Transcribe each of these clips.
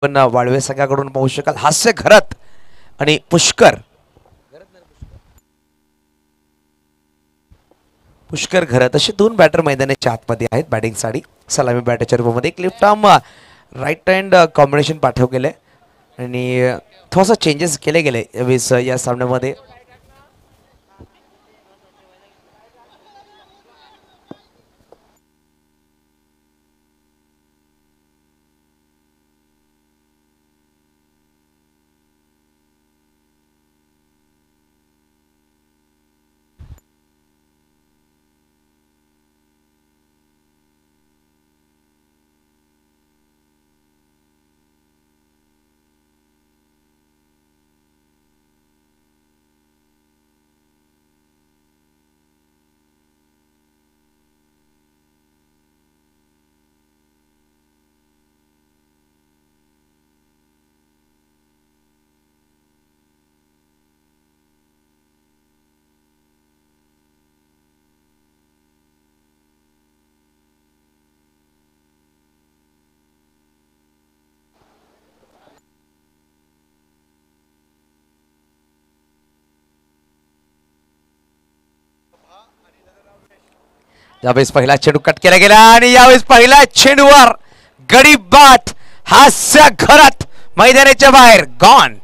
पण वाळवे संघाकडून पाहू शकाल हास्य घरत आणि पुष्कर घरत असे दोन बॅटर मैदानाच्या आतमध्ये आहेत बॅटिंग साठी सलामी बॅटरच्या रूपामध्ये एक left arm right hand combination पाठव केले आणि थोडासा चेंजेस केले गेले या सामन्यामध्ये यावेळेस पहिला चेंडू कट केला गेला आणि यावेळेस पहिला चेंडूवर गडी बाद हास्य घरात मैदानाच्या बाहेर गॉन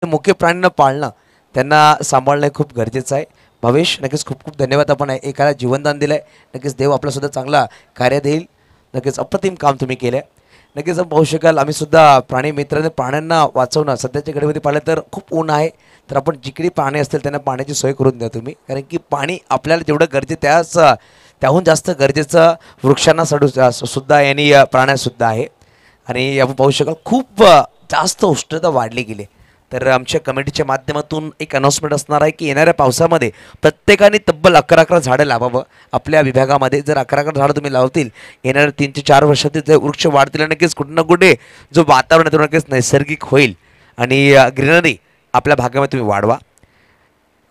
मुख्य प्राण्यांना पाळणं त्यांना सांभाळणं खूप गरजेचं आहे भवेश नक्कीच खूप खूप धन्यवाद आपण एकाला जीवनदान दिलंय नक्कीच देव आपला सुद्धा चांगला कार्य देईल नक्कीच अप्रतिम काम तुम्ही केलंय नक्कीच पाहू शकाल आम्ही सुद्धा प्राणी मित्रांनी प्राण्यांना वाचवणं सध्याच्या घडीमध्ये पाहिलं तर खूप ऊन आहे तर आपण जिकडे पाणी असतील त्यांना पाण्याची सोय करून द्या तुम्ही कारण की पाणी आपल्याला जेवढं गरजेचं त्याहून जास्त गरजेचं वृक्षांना सुद्धा आणि प्राण्यांसुद्धा आहे आणि आपण पाहू शकाल खूप जास्त उष्णता वाढली गेली तर आमच्या कमिटीच्या माध्यमातून एक अनाउन्समेंट असणार आहे की येणाऱ्या पावसामध्ये प्रत्येकाने तब्बल 11 झाडं लावावं आपल्या विभागामध्ये जर 11 झाडं तुम्ही लावतील येणाऱ्या 3 ते 4 वर्षातील जे वृक्ष वाढतील नक्कीच कुठे ना कुठे जो वातावरण आहे तो नक्कीच नैसर्गिक होईल आणि ग्रीनरी आपल्या भागामध्ये तुम्ही वाढवा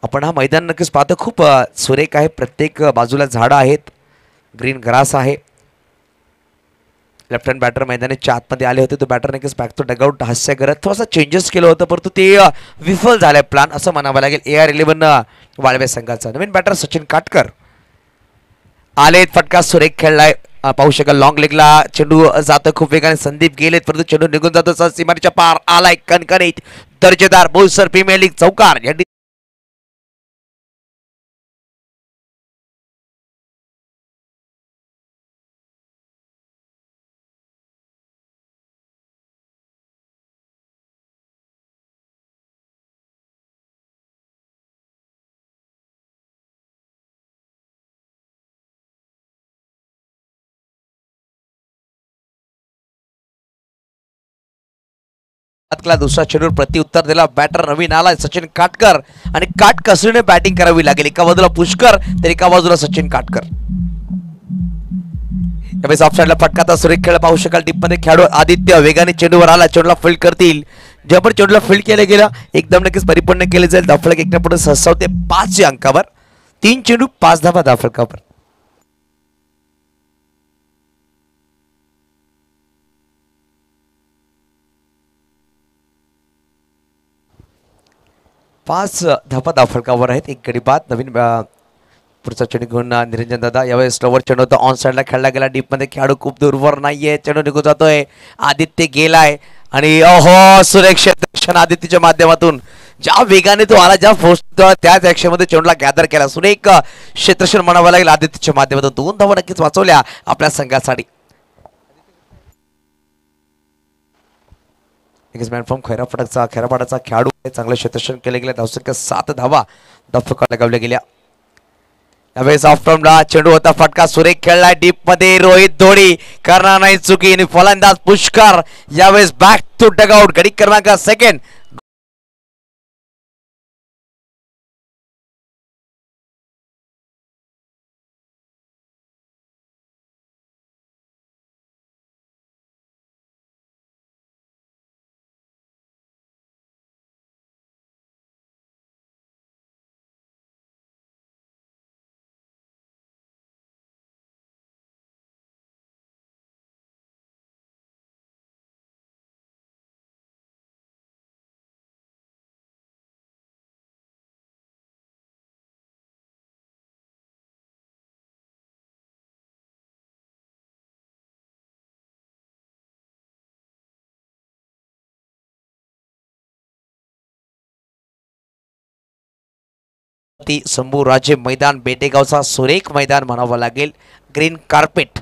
आपण हा मैदान नक्कीच पाहतो खूप सुरेख आहे प्रत्येक बाजूला झाडं आहेत ग्रीन ग्रास आहे लेफ्ट हँड बॅटर मैदानाच्या आतमध्ये आले होते तो बॅटर नक्कीच बॅक तो डगआउट हास्य करत थोडासा चेंजेस केलं होतं परंतु ते विफल झालंय प्लॅन असं म्हणावं लागेल AR11 वाळवे संघाचा नवीन बॅटर सचिन काटकर आलेत फटका सुरेख खेळलाय पाहू शकाल लॉंग लेगला चेंडू जातो खूप वेगाने संदीप गेलेत परंतु चेंडू निघून जातो सीमारेच्या पार आलाय कणकणीत दर्जेदार बोईसर प्रीमियर लीग चौकार दुसरा चेंडूवर प्रत्युत्तर दिला बॅटर नवीन आलाय सचिन काटकर आणि काटकसरीने बॅटिंग करावी लागेल एका बाजूला पुष्कर तर एका बाजूला सचिन काटकर यावेळेस ऑफ साइडला फटका सुरेख खेळ पाहू शकाल टीपमध्ये खेळाडू आदित्य वेगाने चेंडूवर आला चेंडूला फील्ड करतील जे पण चेंडूला फील्ड केलं गेलं एकदम नक्कीच परिपूर्ण केले जाईल धावफलक एकट्या पुढे सहसावते 5 च्या अंकावर 3 चेंडू 5 धावा धावफलकावर 5 धावा धावफलकावर आहेत एक गडी बाद नवीन पुढचा चेंडू घेऊन निरंजन दादा यावेळेस स्लोवर चेंडू होता ऑन साइडला खेळला गेला डीप मध्ये खेळाडू खूप दूरवर नाहीये चेंडू निघून जातोय आदित्य गेलाय आणि ओहो सुरेख क्षेत्ररक्षण आदित्यच्या माध्यमातून ज्या वेगाने तो आला ज्या फोर्स त्याच ऍक्शनमध्ये चेंडूला गॅदर केला सुरेख क्षेत्ररक्षण म्हणावं लागेल आदित्यच्या माध्यमातून 2 धावा नक्कीच वाचवल्या आपल्या संघासाठी प्लॅटफॉर्म खैरापाडाचा खेळाडू चांगलं क्षेत्ररक्षण केले गेले धावसंख्या 7 धावा धावफलकावर लगावल्या गेल्या यावेळेस ऑफ टर्मला चेंडू होता फटका सुरेख खेळलाय डीप मध्ये रोहित धोडी करणार नाही चुकी आणि फलंदाज पुष्कर यावेळेस बॅक टू डगआउट गडी क्रमांक सेकंड ती शंभू राजे मैदान बेटेगावचा सुरेख मैदान म्हणावं लागेल. ग्रीन कार्पेट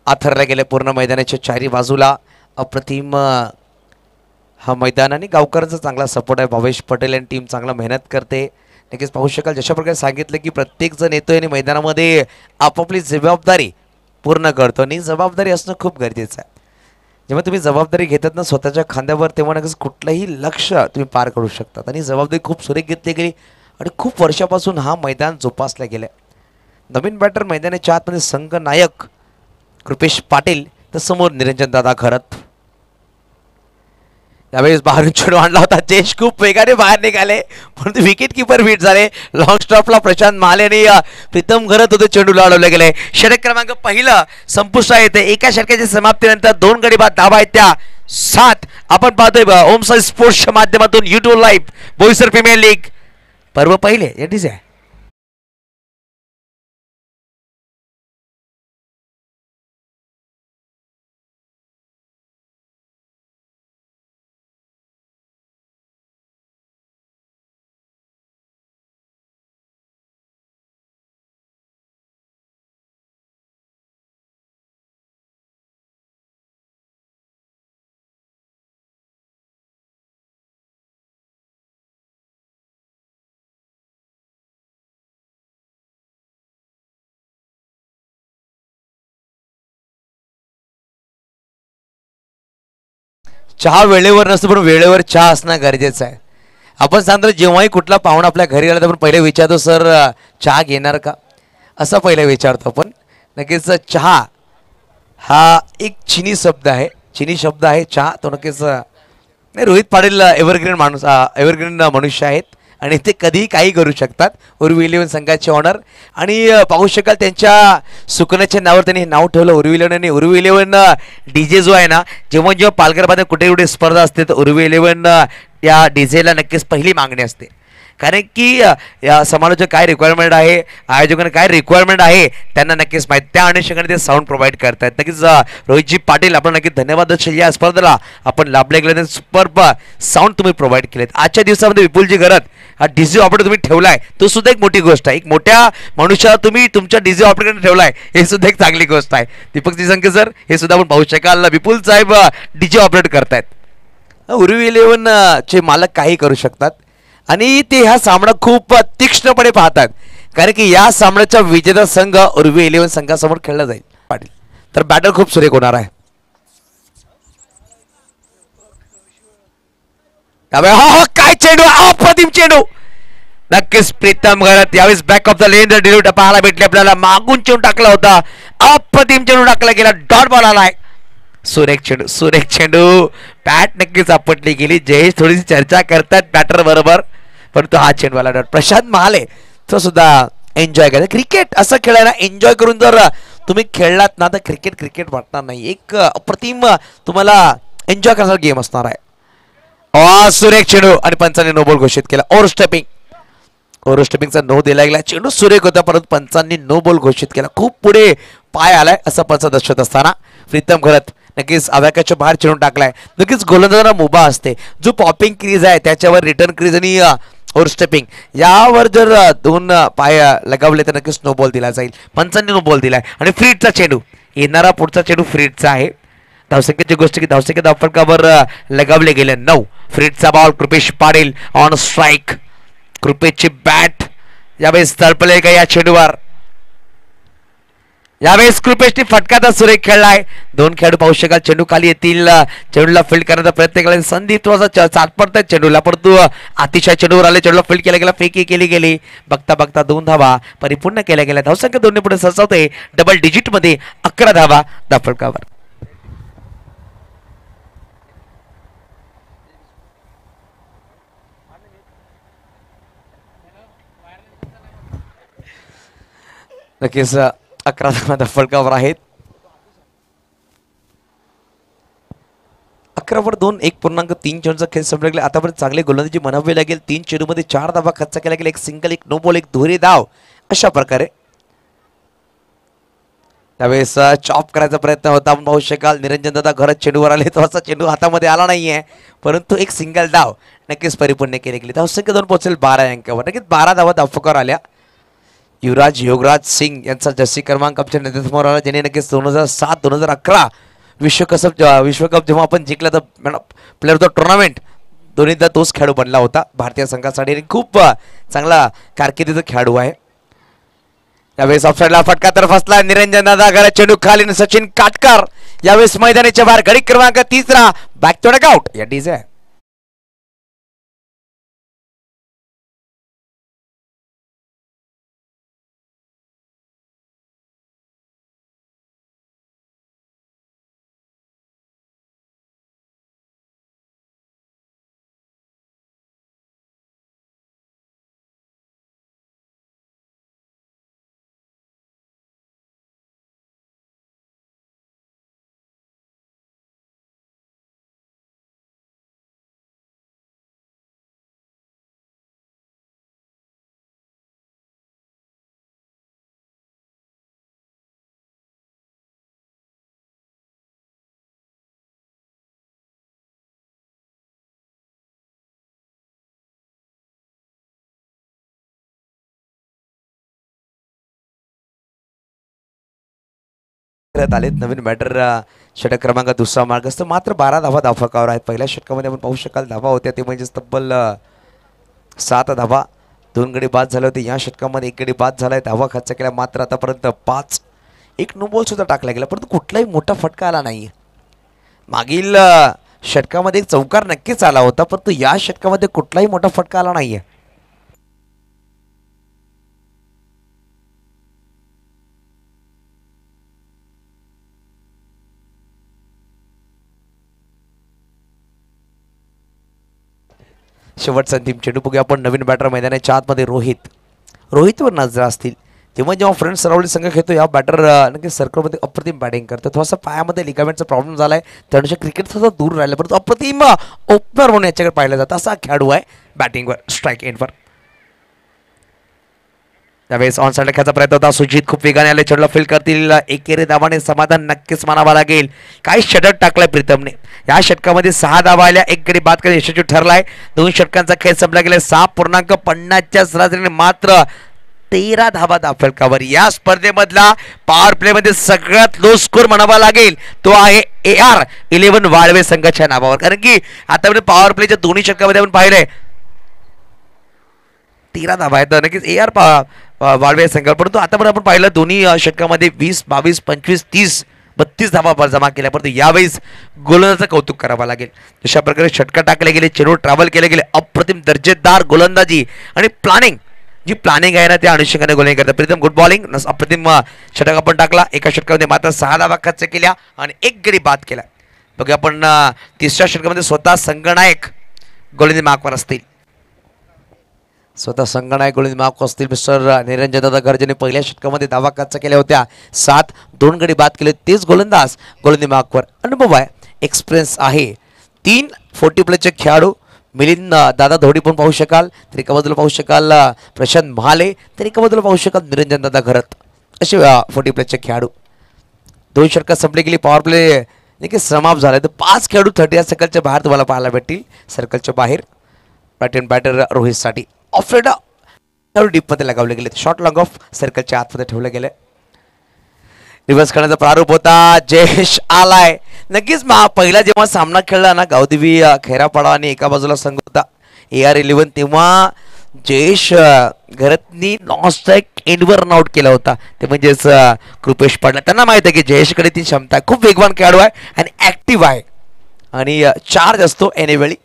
आथरले गेले पूर्ण मैदानाच्या चारी बाजूला. अप्रतिम हा मैदान आणि गावकऱ्यांचा चांगला सपोर्ट आहे. भावेश पटेल आणि टीम चांगला मेहनत करते. नक्कीच पाहू शकाल जशा प्रकारे सांगितलं की प्रत्येक जण येतोय आणि मैदानामध्ये आपापली जबाबदारी पूर्ण करतो आणि जबाबदारी असणं खूप गरजेचं आहे. जेव्हा तुम्ही जबाबदारी घेतात ना स्वतःच्या खांद्यावर तेव्हा नक्कीच कुठलंही लक्ष तुम्ही पार करू शकतात. आणि जबाबदारी खूप सुरेख घेतली गेली आणि खूप वर्षापासून हा मैदान जोपासला गेला. नवीन बॅटर मैदानाच्या आतमध्ये संघ नायक कृपेश पाटील तर समोर निरंजन दादा खरत. त्यावेळेस बाहेरून चेंडू आणला होता. जयेश खूप वेगाने बाहेर निघाले परंतु विकेट किपर बीट झाले. लॉंग स्टॉपला प्रशांत महाले आणि प्रीतम घरत होते. चेंडूला अडवले गेले. षटक क्रमांक पहिलं संपुष्टात येते. एका षटकाच्या समाप्तीनंतर 2 गडी बाद धावा आहेत त्या 7. आपण पाहतोय ओम साई स्पोर्ट्सच्या माध्यमातून YouTube live Boisar premier league पर्व पहिले येटीच आहे. चहा वेळेवर नसतो पण वेळेवर चहा असणं गरजेचं आहे. आपण सांगतो जेव्हाही कुठला पाहुणा आपल्या घरी आला तर आपण पहिले विचारतो सर चहा घेणार का असं पहिले विचारतो आपण. नक्कीच चहा हा एक चिनी शब्द आहे. चिनी शब्द आहे चहा तो नक्कीच नाही. रोहित पाटील एव्हरग्रीन माणूस एव्हरग्रीन मनुष्य आहेत आणि ते कधीही काही करू शकतात. उर्वी इलेव्हन संघाचे ऑनर आणि पाहू शकाल त्यांच्या सुकण्याच्या नावावर त्यांनी नाव ठेवलं उर्वी इलेव्हन. आणि उर्वी इलेव्हन डीजे जो आहे ना जेव्हा जेव्हा पालघरमध्ये कुठे कुठे स्पर्धा असते तर उर्वी इलेव्हन या डीजेला नक्कीच पहिली मागणी असते. कारण की या समालोचक काय रिक्वायरमेंट आहे आयोजकांना काय रिक्वायरमेंट आहे त्यांना नक्कीच माहीत. त्या अनुषंगाने ते साऊंड प्रोव्हाइड करतात. नक्कीच रोहितजी पाटील आपण नक्कीच धन्यवाद असेल. या स्पर्धेला आपण लाभले गेले सुपर्ब साऊंड तुम्ही प्रोव्हाइड केलेत. आजच्या दिवसामध्ये विपुलजी घरात हा डीजे ऑपरेटर तुम्ही ठेवलाय तो सुद्धा एक मोठी गोष्ट आहे. एक मोठ्या मनुष्याला तुम्ही तुमच्या डीजे ऑपरेटरने ठेवलाय हे सुद्धा एक चांगली गोष्ट आहे. दीपक संके सर हे सुद्धा आपण पाहू शकाल विपुल साहेब डीजे ऑपरेट करतायत. उर्वी इलेव्हन चे मालक काही करू शकतात आणि ते हा सामना खूप तीक्ष्णपणे पाहतात. कारण की या सामन्याचा विजेता संघ उर्वी इलेव्हन संघासमोर खेळला जाईल. पाटील तर बॅटर खूप सुरेख होणार आहे. काय चेंडू अप्रतिम चेंडू. नक्कीच प्रीतम घरात यावेळेस back of the lane delete पाहायला भेटले आपल्याला. मागून चेंडू टाकला होता. अप्रतिम चेंडू टाकला गेला. डॉट बॉल आलाय. सुरेख चेंडू सुरेख चेंडू. बॅट नक्कीच आपटली गेली. जयेश थोडीशी चर्चा करतात बॅटर बरोबर परंतु हा चेंडूवाला डॉट. प्रशांत महाले तो सुद्धा एन्जॉय करतात. क्रिकेट असं खेळायला एन्जॉय करून जर तुम्ही खेळलात ना तर क्रिकेट क्रिकेट वाटणार नाही. एक अप्रतिम तुम्हाला एन्जॉय करण्याचा गेम असणार आहे. सुरेख चेंडू आणि पंचांनी नो बॉल घोषित केला. ओव्हर स्टेपिंगचा नो दिला गेला. चेंडू सुरेख होता परंतु पंचांनी नो बॉल घोषित केला. खूप पुढे पाय आलाय असं पंच दर्शवत असताना प्रीतम घरत नक्कीच आव्याकाच्या बाहेर चेंडू टाकलाय. नक्कीच गोलंदाजांना मुभा असते. जो पॉपिंग क्रीज आहे त्याच्यावर रिटर्न क्रीज आणि ओव्हर स्टेपिंग यावर जर 2 पाय लगावले तर नक्कीच नो बॉल दिला जाईल. पंचांनी नो बॉल दिलाय आणि फ्रीडचा चेंडू येणारा पुढचा चेंडू फ्रीडचा आहे. धावसंख्येची गोष्ट की धावसंख्येत फलकावर लगावले गेले 9. फ्रीडचा ball Kripesh Patil on strike. कृपेशची बॅट यावेळेस तळपले का या चेंडूवर. यावेळेस कृपेशने फटकाचा सुरेख खेळलाय. 2 खेळाडू पाहू शकाल चेंडू खाली येतील. चेंडूला फील्ड करण्याचा प्रयत्न केला. संदीप थोडासा चाटपडताय चेंडूला परंतु अतिशय चेंडूवर आले. चेंडूला फील्ड केला गेला. फेकी केली गेली. बघता बघता 2 धावा परिपूर्ण केल्या गेल्या. धावसंख्या 2 पुढे सरसावते. डबल डिजिट मध्ये 11 धावा धाफलकावर. नक्कीच 11 धावा फलकावर आहेत. 11/2 1.3 चेंडूचा खेळ संपला गेला. आतापर्यंत चांगले गोलंदाजी म्हणावे लागेल. 3 चेंडूमध्ये 4 धावा खर्च केला गेला. 1 सिंगल 1 नो बॉल 1 दुहेरी धाव अशा प्रकारे त्यावेळेस चॉप करायचा प्रयत्न होता. आपण पाहू शकाल निरंजन दादा घरात चेंडूवर आले तो असा चेंडू हातामध्ये आला नाहीये, परंतु एक सिंगल धाव नक्कीच परिपूर्ण केली गेली. धावसंख्या 2 पोहोचेल 12 अंकावर. नक्कीच 12 धावा धावफकार आल्या. युवराज योगराज सिंग यांचा जर्सी क्रमांक आमच्या नेतृत्वावर आला, ज्याने नक्कीच 2007-2011 विश्वकप जेव्हा आपण जिंकला तर प्लेअर ऑफ द टुर्नामेंट दोन्हीदा तोच खेळाडू बनला होता भारतीय संघासाठी आणि खूप चांगला कारकिर्दीचा खेळाडू आहे. यावेळेस ऑफसाईडला फटका तर फसला. निरंजन दादा घरा चेंडू खाली सचिन काटकर यावेळेस मैदानाच्या बाहेर. गडी क्रमांक 3 बॅक टू डगआउट या डीजे. आलेत नवीन बॅटर षटक क्रमांक 2 मार्गस्थ. मात्र 12 धावा धावफलकावर आहेत. पहिल्या षटकामध्ये आपण पाहू शकाल धावा होत्या ते म्हणजे तब्बल 7 धावा. 2 गडी बाद झाले होते. या षटकामध्ये 1 गडी बाद झालाय. धावा खर्च केला मात्र आतापर्यंत 5. एक नो बॉल सुद्धा टाकला गेला, परंतु कुठलाही मोठा फटका आला नाही. मागील षटकामध्ये एक चौकार नक्कीच आला होता, परंतु या षटकामध्ये कुठलाही मोठा फटका आला नाहीये. शेवटचा अंतिम चेंडू बघूया आपण. नवीन बॅटर मैदानाच्या आतमध्ये रोहितवर नजर असतील. तेव्हा जेव्हा फ्रंट सरावली संघ खेळतो या बॅटर नक्कीच सर्कलमध्ये अप्रतिम बॅटिंग करतो. थोडासा पायामध्ये लिगामेंटचा प्रॉब्लेम झालाय, त्यानुसार क्रिकेट थोडा दूर राहिला, परंतु अप्रतिम ओपनर म्हणून याच्याकडे पाहिलं जातं. असा खेळाडू आहे बॅटिंगवर स्ट्राईक एंडवर. त्यावेळेस ऑन साईडला खेळायचा प्रयत्न होता. सुजित खूप वेगाने आले, चेंडूला फील करतील. एकेरी धावाने समाधान नक्कीच मानावा लागेल. काही षटक टाकलाय प्रीतमने. या षटकामध्ये 6 धावा आल्या, 1 गडी बाद करणे यशस्वी ठरलाय. 2 षटकांचा खेळ संपला गेला. 6.50च्या सरासरीने मात्र 13 धावा धावफलकावर. या स्पर्धेमधला पॉवर प्ले मध्ये सगळ्यात लो स्कोर म्हणावा लागेल तो आहे AR-11 वाळवे संघाच्या नावावर. कारण की आतापर्यंत पॉवर प्लेच्या दोन्ही षटकामध्ये आपण पाहिलंय 13 धावा आहेत नक्कीच AR वाळवे संघ, परंतु आतापर्यंत आपण पाहिलं दोन्ही षटकामध्ये 20, 22, 25, 30, 32 धावा जमा केल्या. परंतु यावेळेस गोलंदाजाचं कौतुक करावं लागेल. अशा प्रकारे षटका टाकले गेले, चेंडू ट्रॅव्हल केले गेले. अप्रतिम दर्जेदार गोलंदाजी आणि प्लॅनिंग आहे ना त्या अनुषंगाने गोलिंग करतात. Pritam good bowling. अप्रतिम षटक आपण टाकला. एका षटकामध्ये मात्र 6 धावा खर्च केल्या आणि 1 गडी बाद केला. बघा आपण 3ऱ्या षटकामध्ये स्वतः संगनायक गोलंदाजी मार्कवर असतील. मिस्टर निरंजन दादा घरजेने पहिल्या षटकामध्ये धावा खर्च केल्या होत्या. 7, 2 गडी बाद केले. तेच गोलंदाजी मार्कवर. अनुभव आहे, एक्सपिरियन्स आहे. 3 40 प्लेचे खेळाडू मिलिंद दादा धोडी पण पाहू शकाल. तर एका बाजूला पाहू शकाल प्रशांत महाले, तर एका बाजूला पाहू शकाल निरंजन दादा घरत. असे 40 प्लेचे खेळाडू. 2 षटकात संपले गेली. पॉवर प्ले नक्कीच समाप्त झाले. तर 5 खेळाडू 30 सर्कलच्या बाहेर तुम्हाला पाहायला भेटतील. सर्कलच्या बाहेर बॅटर रोहितसाठी ऑफ डीपमध्ये लगावले गेले. शॉर्ट लॉंग ऑफ सर्कलच्या आतमध्ये ठेवले गेले. रिव्हर्स करण्याचा प्रारूप होता. जयेश आलाय. नक्कीच पहिला जेव्हा सामना खेळला ना गावदेवी खैरापाडा आणि एका बाजूला संघ होता AR-11, तेव्हा जयेश घरतनी नॉनस्ट्राईक एंडवर रन आउट केला होता. ते म्हणजेच कृपेश पाडला. त्यांना माहित आहे की जयेशकडे ती क्षमता आहे. खूप वेगवान खेळाडू आहे आणि ऍक्टिव्ह आहे आणि चार्ज असतो एनेवेळी.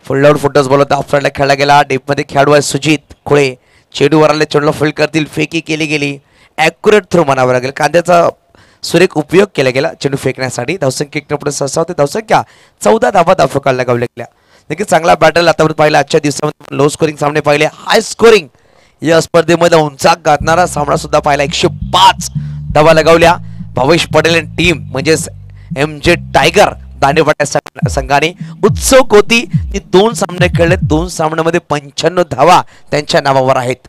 फुल आउट फुटर्स बॉल होता. ऑफसाईडला खेळला गेला. डीपमध्ये खेळाडू आहे सुजित खुळे. चेंडूवर आले, चेंडूला फील्ड करतील. फेकी केली गेली. ॲक्युरेट थ्रो म्हणावं लागेल. कांद्याचा सुरेख उपयोग केला गेला चेंडू फेकण्यासाठी. धावसंख्या 1 पुढे सहसा होते. धावसंख्या 14 धावा धावफलकाला लगावल्या गेल्या. नक्कीच चांगला बॅटल आतापर्यंत पाहिला. आजच्या दिवसामध्ये लो स्कोरिंग सामने पाहिले, हाय स्कोरिंग या स्पर्धेमध्ये उंचाक गाठणारा सामना सुद्धा पाहिला. 105 धावा लगावल्या. भावेश पटेल टीम म्हणजेच MJ टायगर दांडेवाड्या संघाने उत्सुक होती. ती 2 सामने खेळले. 2 सामन्यामध्ये 95 धावा त्यांच्या नावावर आहेत.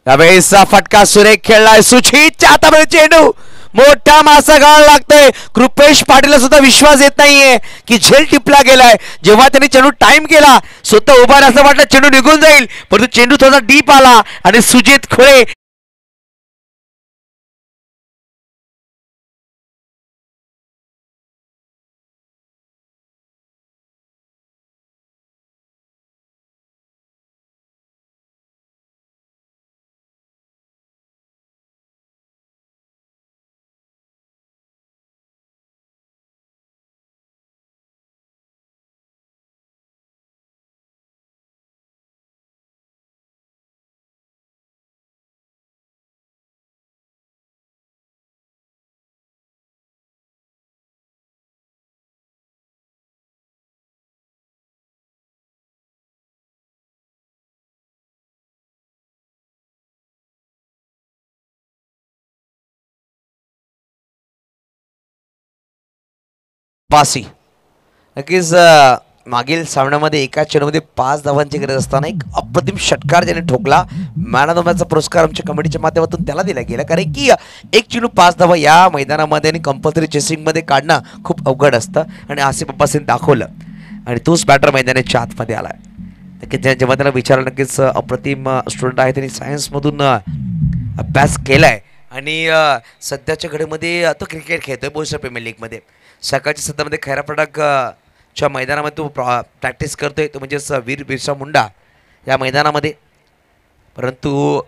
यावेळेसचा फटका सुरेख खेळलाय सुचितच्या हातामध्ये चेंडू. मोठा मासा गाळ लागतोय. कृपेश पाटीलला सुद्धा विश्वास येत नाहीये की झेल टिपला गेलाय. जेव्हा त्यांनी चेंडू टाइम केला स्वतः उभा असं वाटलं चेंडू निघून जाईल, परंतु चेंडू थोडा डीप आला आणि सुजित खुळे पासी. नक्कीच मागील सामन्यामध्ये एका चेंडूमध्ये 5 धावांची गरज असताना एक अप्रतिम षटकार ज्याने ठोकला. मॅन ऑफ द मॅचचा पुरस्कार आमच्या कमिटीच्या माध्यमातून त्याला दिला गेला, कारण की एक चेंडू 5 धावा या मैदानामध्ये आणि कंपल्सरी चेसिंगमध्ये काढणं खूप अवघड असतं आणि आसिफ अब्बासीने दाखवलं आणि तोच बॅटर मैदानाच्या आतमध्ये आला. नक्कीच जेव्हा त्याला विचारलं, नक्कीच अप्रतिम स्टुडंट आहे, त्यांनी सायन्समधून अभ्यास केलाय आणि सध्याच्या घडीमध्ये तो क्रिकेट खेळतोय बोईसर प्रीमियर लीगमध्ये. सकाळच्या सत्रामध्ये खैरापटाक च्या मैदानामध्ये तो प्रॅक्टिस करतोय, तो म्हणजेच वीर बिरसा मुंडा या मैदानामध्ये. परंतु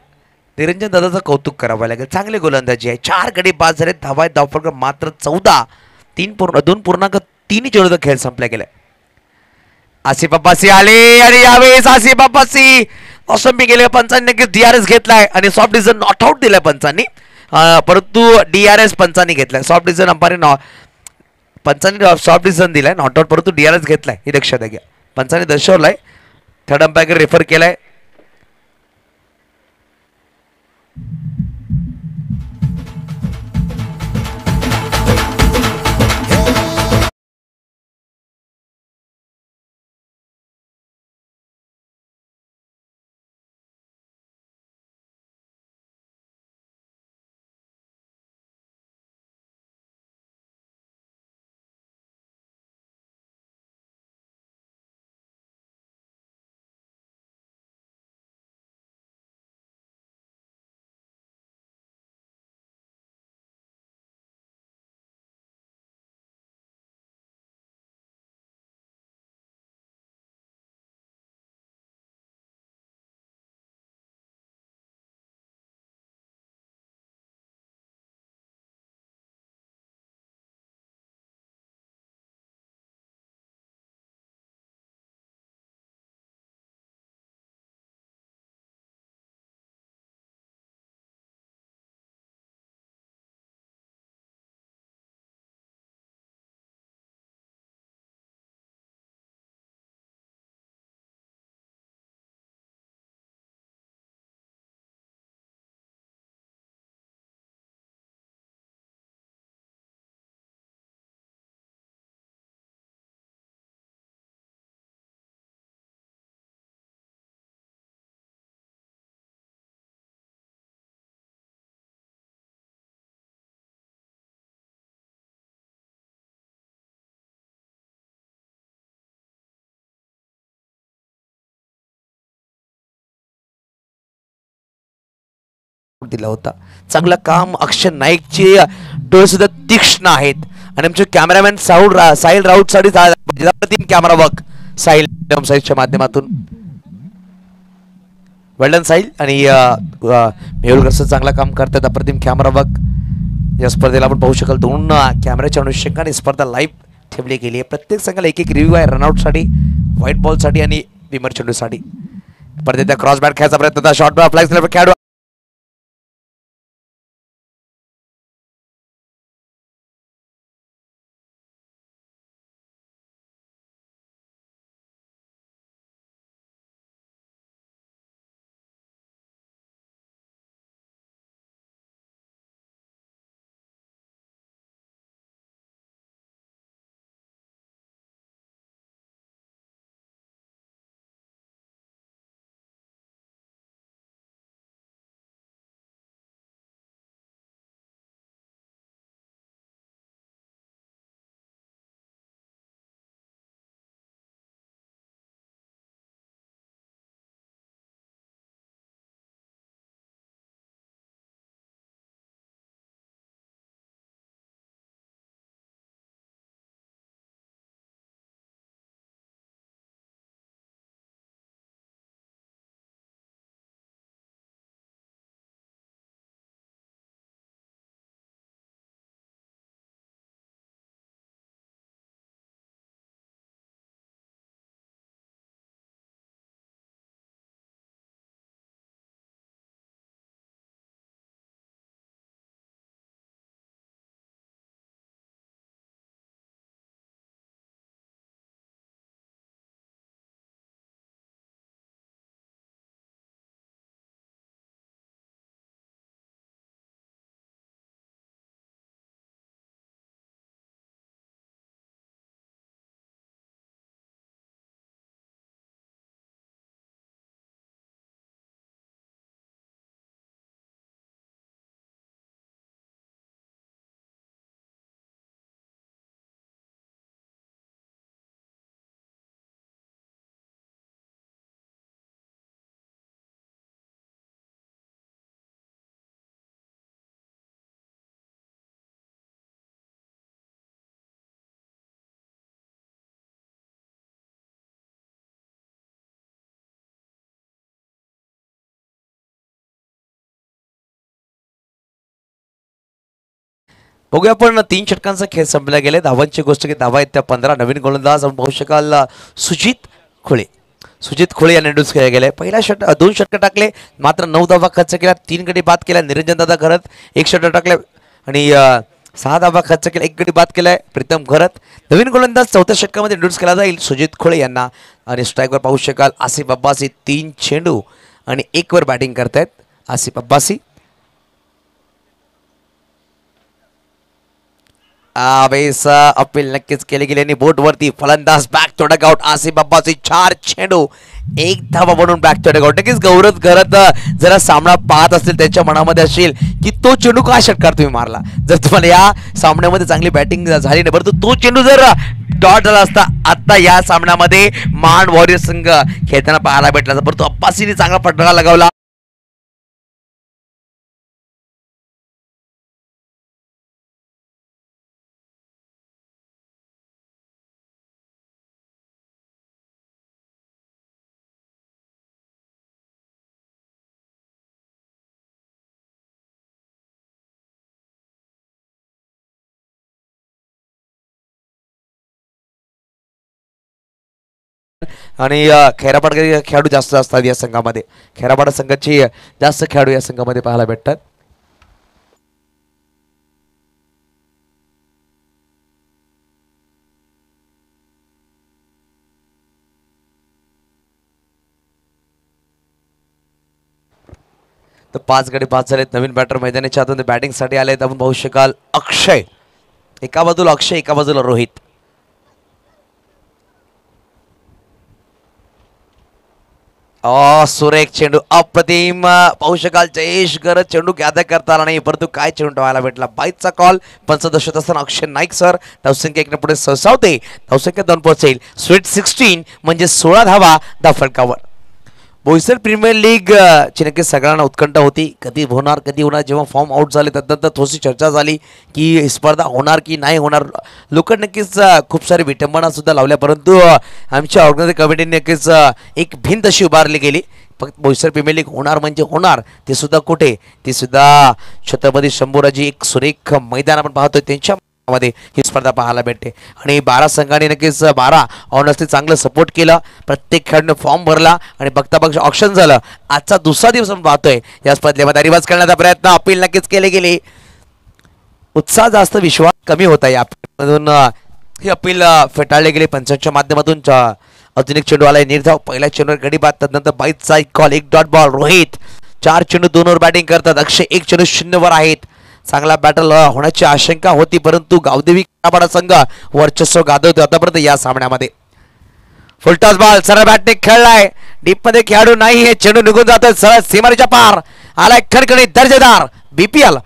निरंजन दादाचं कौतुक करावं लागेल, चांगले गोलंदाजी आहे. 4 गडी बाद झाले, धावा आहेत, धावफलक मात्र 14. 2.3 चेंडूचा खेळ संपला गेलाय. आसिफ अब्बासी आले आणि यावेळेस आसिफ अब्बासी मोसंबी गेले. पंचांनी नक्कीच DRS घेतलाय आणि सॉफ्ट डिझन नॉट आउट दिलाय पंचांनी, परंतु DRS पंचांनी घेतलाय. सॉफ्ट डिझन अंपायरने पंचांनी सॉफ्ट डिसिजन दिलाय, नॉट आउट, परंतु DRS घेतलाय हे लक्षात घ्या. पंचांनी दर्शवलाय, थर्ड अंपायर रेफर केलाय. दिला होता. चांगलं काम. अक्षय नाईकचे डोळे सुद्धा तीक्ष्ण आहेत आणि आमचे कॅमेरामॅन साहिल राऊत साठी अप्रतिम कॅमेरा वर्क साहिल साईडच्या माध्यमातून. वेल्डन साहिल आणि मेहुल कसं चांगलं काम करतात, अप्रतिम कॅमेरा वर्क. या स्पर्धेला आपण पाहू शकाल 2 कॅमेऱ्याच्या अनुषंगाने स्पर्धा लाईव्ह ठेवली गेली आहे. प्रत्येक संघाला एक रिव्ह्यू आहे, रनआउटसाठी, व्हाईट बॉलसाठी आणि विमर चेंडूसाठी. स्पर्धेत क्रॉस बॅट खेळायचा प्रयत्न होता, शॉर्ट बॉल फ्लॅग खेळाडू बघूया आपण 3 षटकांचा खेळ संपला गेले. धावांची गोष्ट की धावा आहेत त्या 15. नवीन गोलंदाज आपण पाहू शकाल सुजित खुळे. सुजित खुळे यांनी इंट्रोड्यूस केले गेले. पहिला 2 षटक टाकले, मात्र 9 धावा खर्च केल्या, 3 गडी बाद केल्या निरंजन दादा घरत. 1 षटक टाकले आणि 6 धावा खर्च केल्या, 1 गडी बाद केलाय प्रीतम घरत. नवीन गोलंदाज 4थ्या षटकामध्ये इंट्रोड्यूस केला जाईल सुजित खुळे यांना. आणि स्ट्राईकवर पाहू शकाल आसिफ अब्बासी. 3 चेंडू आणि 1 वर बॅटिंग करतायत आसिफ अब्बासी. अपील नक्कीच केले गेले आणि बोटवरती फलंदाज back to dugout Asif Abbasi. 4 चेंडू 1 धावा बनवून बॅक टू डगआउट. नक्कीच गौरव करत जरा सामना पाहत असतील त्यांच्या मनामध्ये असेल की तो चेंडू का षटकार तुम्ही मारला. जर तुम्हाला या सामन्यामध्ये चांगली बॅटिंग झाली नाही, परंतु तो चेंडू जर डॉट झाला असता आता या सामन्यामध्ये मान वॉरियर संघ खेळताना पाहायला भेटला असता, परंतु अब्बासीने चांगला फटका लगावला. आणि खैराबाद खेळाडू जास्त असतात या संघामध्ये. खैराबाद संघाची जास्त खेळाडू या संघामध्ये पाहायला भेटतात. तर 5 गडी बाद झालेत. नवीन बॅटर मैदानाच्या आतून बॅटिंगसाठी आलेत. आपण पाहू शकाल अक्षय एका बाजूला, अक्षय एका बाजूला रोहित. सुरेख चेंडू अप्रतिम पाहू शकाल जयेश गरज चेंडू गॅदर करता आला नाही, परंतु काय चेंडू ठेवायला भेटला. 22चा कॉल. 15 दशक असताना अक्षय नाईक सर धावसंख्या 1 पुढे सहसावते. धावसंख्या 2 पोहोचेल. स्वीट 16 म्हणजे 16 धावा दा फलकावर. बोईसर प्रीमियर लीग ची नक्की सगळ्यांना उत्कंठा होती. कधी होणार कधी होणार. जेव्हा फॉर्म आउट झाले त्यानंतर थोडीशी चर्चा झाली की ही स्पर्धा होणार की नाही होणार. लोक नक्कीच खूप सारी विटंबना सुद्धा लावल्या, परंतु आमच्या ऑर्गनायझिंग कमिटीने नक्कीच एक भिंत अशी उभारली गेली. फक्त बोईसर प्रीमियर लीग होणार म्हणजे होणार. ते सुद्धा कुठे, ते सुद्धा छत्रपती शंभूराजी एक सुरेख मैदान आपण पाहतोय त्यांच्या मध्ये ही स्पर्धा पाहायला भेटते. आणि 12 संघांनी नक्कीच 12 ऑनर्सने चांगलं सपोर्ट केलं. प्रत्येक खेळाडूने फॉर्म भरला आणि बघता बघता ऑप्शन झालं. आजचा दुसरा दिवस आपण पाहतोय या स्पर्धेमध्ये रिवाज करण्याचा प्रयत्न अपील नक्कीच केले गेले. उत्साह जास्त, विश्वास कमी होता. या मधून ही अपील फेटाळले गेले. पंचांच्या माध्यमातून अजून एक चेंडू आलाय निर्धाव. पहिल्या चेंडूवर गडी बाद, त्यानंतर 22चा एक कॉल, 1 डॉट बॉल. रोहित 4 चेंडू 2 वर बॅटिंग करतात. अक्षय 1 चेंडू 0 वर आहेत. चांगला बॅटल होण्याची आशंका होती, परंतु गावदेवी खैराबाद संघ वर्चस्व गाजवतो आतापर्यंत या सामन्यामध्ये. फुलटॉस बॉल सरळ बॅटने खेळलाय. डीप मध्ये खेळाडू नाही, हे चेंडू निघून जातोय सरळ सीमारेच्या पार. आलाय खणखणीत दर्जेदार बीपीएल.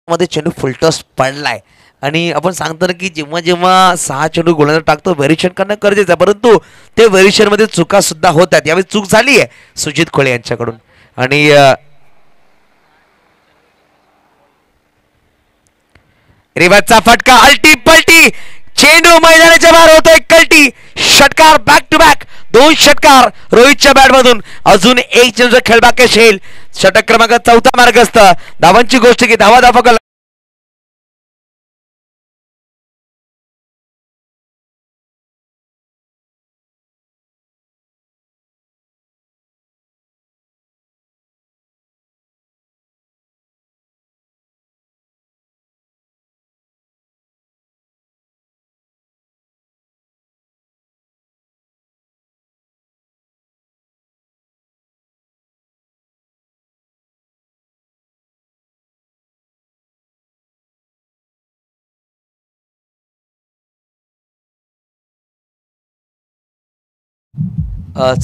मध्ये चेंडू फुलटॉस पडलाय आणि आपण सांगतो ना की जेव्हा जेव्हा 6 चेंडू गोलंदाज टाकतो व्हेरिएशन करणं गरजेचं आहे, परंतु ते व्हेरिएशन मध्ये चुका सुद्धा होत आहेत. यावेळी चूक झाली आहे सुजित खोळे यांच्याकडून. आणि रिवर्सचा फटका, अल्टी पलटी, चेंडू मैदानाच्या बाहेर होतोय. कल्टी षटकार बॅक टू बॅक 2 षटकार रोहितच्या बॅट मधून. अजून एक चेंडूचा खेळ बाकी असेल. षटक क्रमांक 4 मार्गस्थ. धावांची गोष्ट की धावा धावा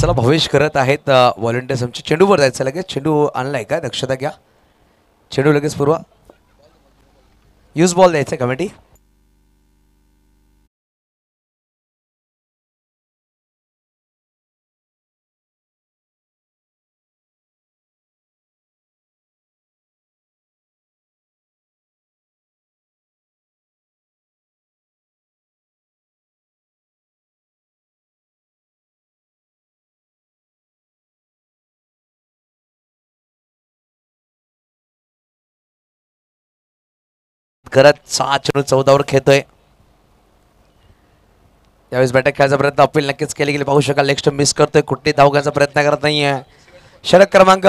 चला भवेश करत आहेत व्हॉलेंटियर्स आमचे. चेंडूवर जायचं लगेच. चेंडू आणलाय का दक्षता घ्या. चेंडू लगेच पूर्वा. यूज बॉल द्यायचा कमिटी. करत 6 चेंडू 14 वर खेळतोय. यावेळेस बॅटर खेळायचा प्रयत्न अपील नक्कीच केले गेले. पाहू शकाल नेक्स्ट मिस करतोय. कुठे धाव घ्यायचा प्रयत्न करत नाहीये. षटक क्रमांक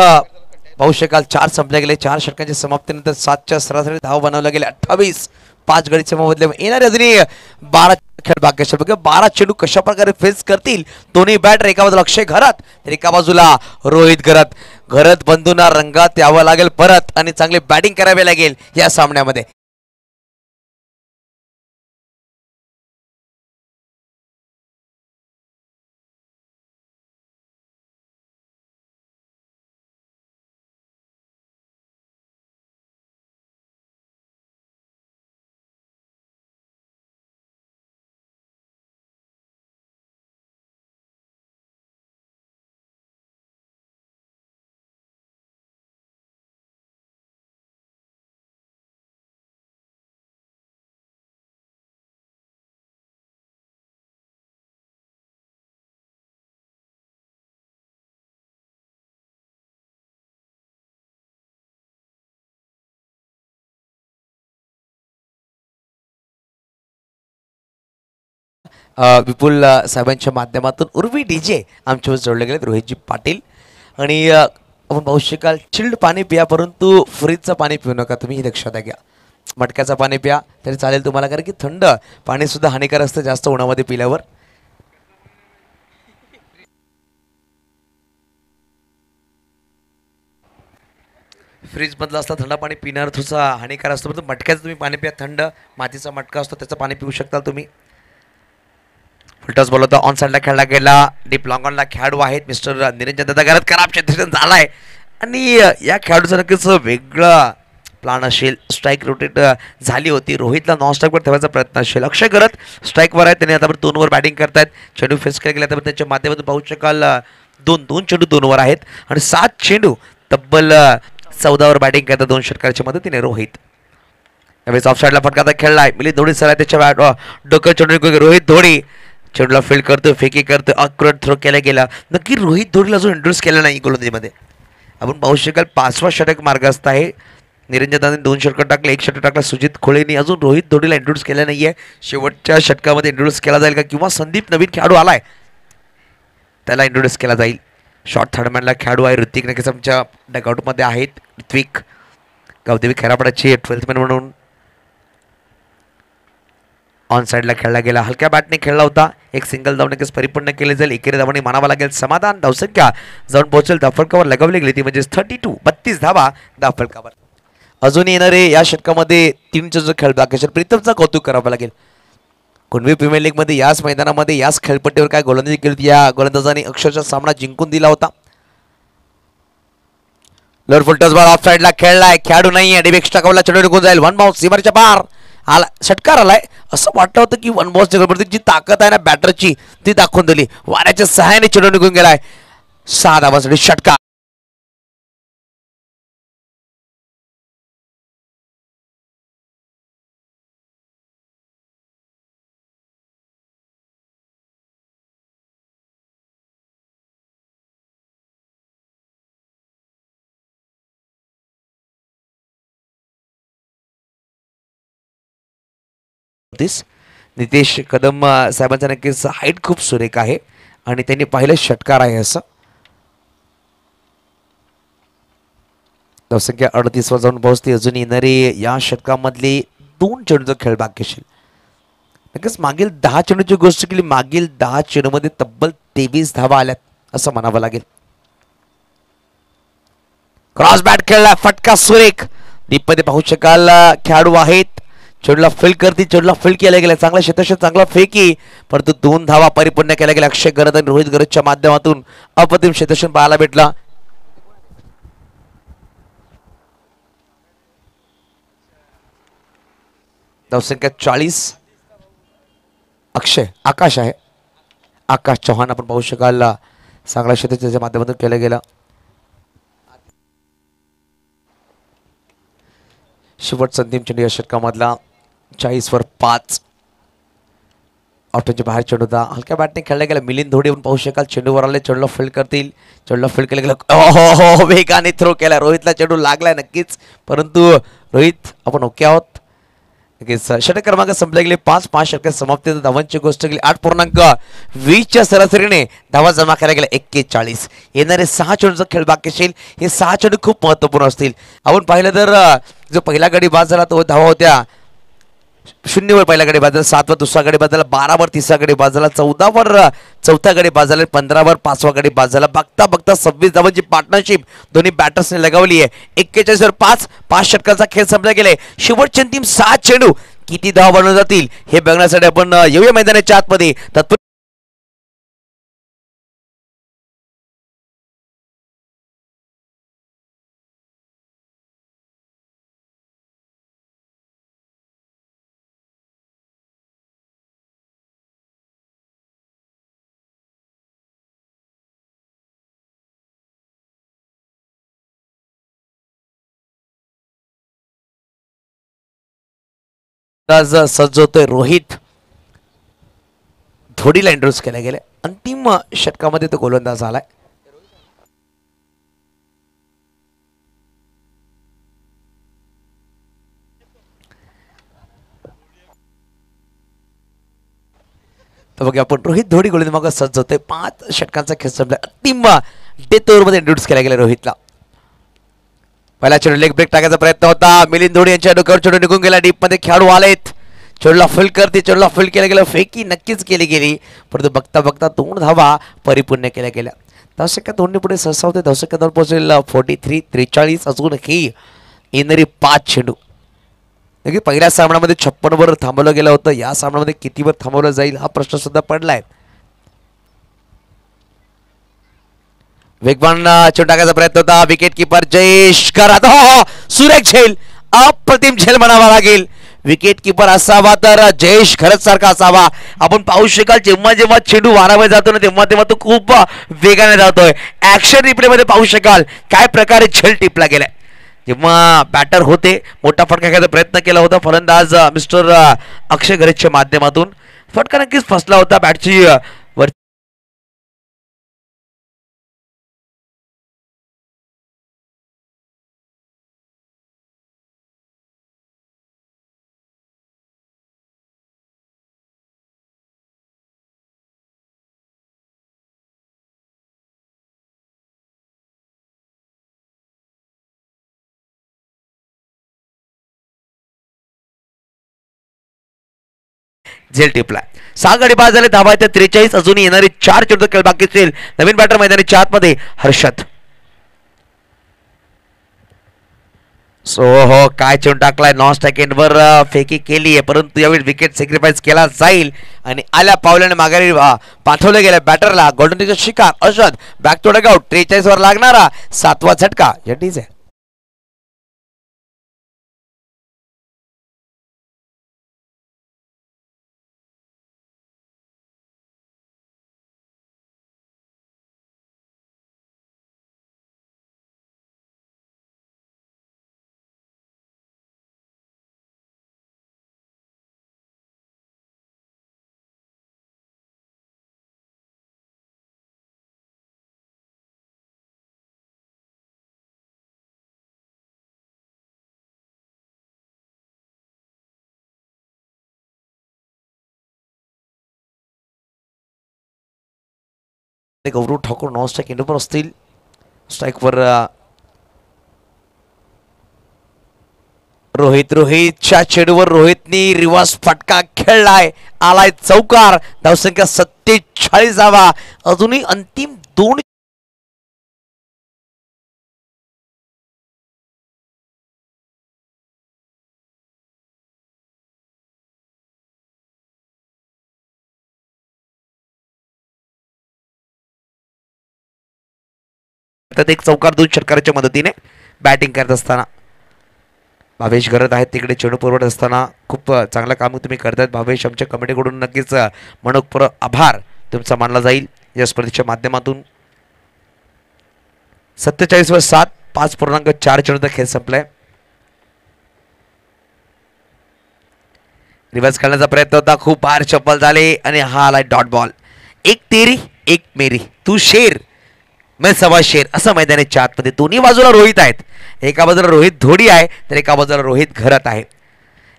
पाहू शकाल 4 संपले गेले. 4 षटकांच्या समाप्तीनंतर 7च्या सरासरी धाव बनवल्या गेले. 28 5 गडीचे मोबदले येणारे अजूनही 12 खेळ बाकी असेल. बघा 12 चेंडू कशा प्रकारे फेस करतील दोन्ही बॅटर. एका बाजूला अक्षय घरात तर एका बाजूला रोहित घरात. घरात बंधूंना रंगात यावं लागेल परत आणि चांगली बॅटिंग करावी लागेल या सामन्यामध्ये. विपुल साहेबांच्या माध्यमातून उर्वी डीजे आमच्यावर जोडले गेले रोहितजी पाटील. आणि आपण पाहू शकाल चिल्ड पाणी पिया परंतु फ्रीजचं पाणी पिऊ नका. तुम्ही हे लक्षात घ्या. मटक्याचं पाणी प्या तरी चालेल तुम्हाला कारण की थंड पाणी सुद्धा हानिकारक असतं जास्त उन्हामध्ये पिल्यावर. फ्रीज मधलं असतं थंड पाणी पिणार थोडंसं हानिकारक असतं. परंतु मटक्याचं तुम्ही पाणी प्या. थंड मातीचा मटका असतो त्याचं पाणी पिऊ शकता तुम्ही. फुलटॉस बॉल होता ऑन साईडला खेळला गेला. डीप लॉंग ऑनला खेळाडू आहेत मिस्टर निरंजन दादा घरात. खराब क्षेत्ररक्षण झालाय आणि या खेळाडूचं नक्कीच वेगळा प्लान असेल. स्ट्राईक रोटेट झाली होती. रोहितला नॉन स्ट्राईकवर ठेवायचा प्रयत्न असेल. अक्षय घरात स्ट्राईकवर आहे. त्याने आतापर्यंत 2 वर बॅटिंग करतायत. चेंडू फेस केला गेला तर त्याच्या माध्यमातून पाहू शकाल 2 चेंडू 2 वर आहेत आणि 7 चेंडू तब्बल 14 वर बॅटिंग करतात 2 षटकाराच्या मदतीने रोहित. यावेळेस ऑफ साईडला फटका खेळलाय. मिलिंद धोडी सर आहे त्याच्या डोकं चेंडू. रोहित धोडी चेंडूला फील्ड करतोय. फेकी करतोय. अक्युरेट थ्रो केला गेला. नक्की रोहित धोडीला अजून इंट्रोड्यूस केला नाही गोलंदाजीमध्ये. आपण पाहू शकाल 5वा षटक मार्गस्थ आहे. निरंजन दादाने 2 षटक टाकले. 1 षटक टाकला सुजित खोळेनी. अजून रोहित धोडीला इंट्रोड्यूस केला नाहीये. शेवटच्या षटकामध्ये इंट्रोड्यूस केला जाईल का किंवा संदीप नवीन खेळाडू आलाय त्याला इंट्रोड्यूस केला जाईल. शॉर्ट थर्डमॅनला खेळाडू आहे ऋतिक नक्कीच आमच्या डगआउटमध्ये आहेत. ऋत्विक गावदेवी खेरापडाची 12th मॅन म्हणून ऑन साईडला खेळला गेला. हलक्या बॅटने खेळला होता. एक सिंगल धाव नक्कीच परिपूर्ण केले जाईल. एकेरी धावाने मानावा लागेल समाधान. धावसंख्या जाऊन पोहोचेल. धावफलकावर लगावली गेली ती म्हणजे 32 धावा धावफलकावर. अजून येणारे या षटकामध्ये 3 जो खेळ बाकी असेल प्रीतमचं कौतुक करावं लागेल. कुणबी प्रीमियर लीगमध्ये याच मैदानामध्ये याच खेळपट्टीवर काय गोलंदाजी केली होती. या गोलंदाजाने अक्षरशः सामना जिंकून दिला होता. लोअर फुलटॉस बॉल ऑफ साईडला खेळलाय. खेळाडू नाही. डिबेक्स टाकावला चेंडू निघून जाईल. 1 बाउन्स सीमारेच्या पार आला. षटकार आलाय. असं वाटलं होतं की 1 बॉल निघून जी ताकद आहे ना बॅटरची ती दाखवून दिली. वाऱ्याच्या सहाय्याने चेंडू निघून गेलाय. 6 धावांसाठी षटकार. नितेश कदम साहेबांचा नक्कीच हाईट खूप सुरेख आहे आणि त्यांनी पाहिलं षटकार आहे असं. धावसंख्या 38 वर जाऊन पोहोचते. अजून येणारी या षटकामधली 2 चेंडूचा खेळ बाकी असेल. नक्कीच मागील 10 चेंडूची गोष्ट केली. मागील 10 चेंडूमध्ये तब्बल 23 धावा आल्यात असं म्हणावं लागेल. क्रॉस बॅट खेळला. फटका सुरेख. डीपमध्ये पाहू शकाल खेळाडू आहेत. चेंडूला फील्ड करते. चेंडूला फील्ड केला गेला. चांगला क्षेत्रक्षण चांगला फेकी परंतु 2 धावा परिपूर्ण केल्या गेल्या. अक्षय गरज आणि रोहित गरजच्या माध्यमातून अप्रतिम क्षेत्रक्षण पाहायला भेटला. धावसंख्या 40. आकाश आहे. आकाश चव्हाण आपण पाहू शकाल चांगला क्षेत्रक्षणाच्या माध्यमातून केलं गेलं. शेवटचा अंतिम चेंडू या षटकामधला 40 वर 5. आउटच्या बाहेर चेंडू होता. हलक्या बॅटने खेळला गेला. मिलिंद धोडी आपण पाहू शकाल चेंडूवर आले. चेंडूला फील्ड करतील. चेंडूला फील्ड केला गेला. वेगाने थ्रो केला. रोहितला चेंडू लागलाय नक्कीच परंतु रोहित आपण ओके आहोत. नक्कीच षटक क्रमांक संपले गेले 5 षटक समाप्ती धावांची गोष्ट केली 8.20च्या सरासरीने धावा जमा करायला गेल्या 41. येणारे 6 चेंडूचा खेळ बाकी असेल. हे 6 चेंडू खूप महत्त्वपूर्ण असतील. आपण पाहिलं तर जो पहिला गडी बाद झाला तो धावा होत्या 0 वर पहिला गडी बाद झाला, 7 वर दुसरा गडी बाद झाला, 12 वर तिसरा गडी बाद झाला, 14 वर चौथा गडी बाद झाला, 15 वर 5वा गडी बाद झाला. बघता बघता 26 धावांची पार्टनरशिप दोन्ही बॅटर्सने लगावली आहे. 41 वर 5 षटकांचा खेळ संपला गेलाय. शेवटचे अंतिम 6 चेंडू किती धावा बनवले जातील हे बघण्यासाठी आपण येऊया मैदानाच्या आतमध्ये. सज्ज होतोय रोहित धोडीला इंट्रोड्यूस केला गेला. अंतिम षटकामध्ये तो गोलंदाज झालाय. तर बघा आपण रोहित धोडी गोलंदाज सज्ज होतोय. 5 षटकांचा खेळ संपला. अंतिम डेथ ओव्हरमध्ये इंट्रोड्यूस केला गेला रोहितला. पहिला चेंडू लेग ब्रेक टाकायचा प्रयत्न होता. मिलिंद धोडी यांच्या डोक्यावर चेंडू निघून गेला. डीप मध्ये खेळाडू आलेत. चेंडूला फील्ड करते. चेंडूला फील्ड केलं गेलं. फेकी नक्कीच केली गेली, परंतु बघता बघता 2 धावा परिपूर्ण केल्या गेल्या. धावसंख्या 2 पुढे सहसा होते. धावसंख्या 2 पोहोचेल 43. अजूनही येणारी 5 चेंडू. नक्की पहिल्या सामन्यामध्ये 56 वर थांबवलं गेलं होतं. या सामन्यामध्ये कितीवर थांबवलं जाईल हा प्रश्न सुद्धा पडलाय. वेगवान चेंडू टाकायचा प्रयत्न होता. विकेट किपर जयेश करत सुरेख झेल, अप्रतिम झेल म्हणावा लागेल. विकेट किपर असावा तर जयेश खरंच सारखा असावा. आपण पाहू शकाल जेव्हा जेव्हा चेंडू वारावर जातो ना तेव्हा तेव्हा तो खूप वेगाने जातोय. ऍक्शन रिप्ले मध्ये पाहू शकाल काय प्रकारे झेल टिपला गेलाय. जेव्हा बॅटर होते मोठा फटका घ्यायचा प्रयत्न केला होता फलंदाज मिस्टर अक्षय घरेच्या माध्यमातून. फटका नक्कीच फसला होता बॅटची वर. झेल टिपलाय. 6 गडी बाद झाले. धावा आहेत 43. अजून येणारे 4 चेंडू खेळ बाकी असेल. नवीन बॅटर मैदानाच्या आतमध्ये हर्षद. हो काय चेंडू टाकलाय. नॉन स्ट्राइक एंडवर फेकी केली आहे, परंतु यावेळी विकेट सॅक्रिफाईस केला जाईल आणि आल्या पावल्याने माघारी पाठवले गेले बॅटरला. गोल्डन टीचा शिकार अर्षद. Back to dugout. 43 वर लागणारा 7वा झटका जटीज आहे. गौरव ठाकूर नॉन स्ट्राइक एंडवर असतील. स्ट्राइकवर रोहितच्या चेंडूवर रोहितनी रिव्हर्स फटका खेळलाय. आलाय चौकार. धावसंख्या 47 धावा. अजूनही अंतिम 2 एक चौकार 2 षटकाराच्या मदतीने बॅटिंग करत असताना भावेश करत आहेत. तिकडे चेंडू पुरवत असताना खूप चांगलं काम तुम्ही करतायत भावेश. आमच्या कमिटीकडून नक्कीच मनोपूर्वक आभार तुमचा मानला जाईल या स्पर्धेच्या माध्यमातून. 47 वर 7 5.4 चेंडूचा खेळ संपलाय. रिव्हर्स खेळण्याचा प्रयत्न होता. खूप बाहेर चप्पल झाले आणि हा आलाय डॉट बॉल. 1 तेरी 1 मेरी. तू शेर मैं सवा शेर असं मैदानाच्या आतमध्ये. दोन्ही बाजूला रोहित आहेत. एका बाजूला रोहित धोडी आहे तर एका बाजूला रोहित घरत आहे.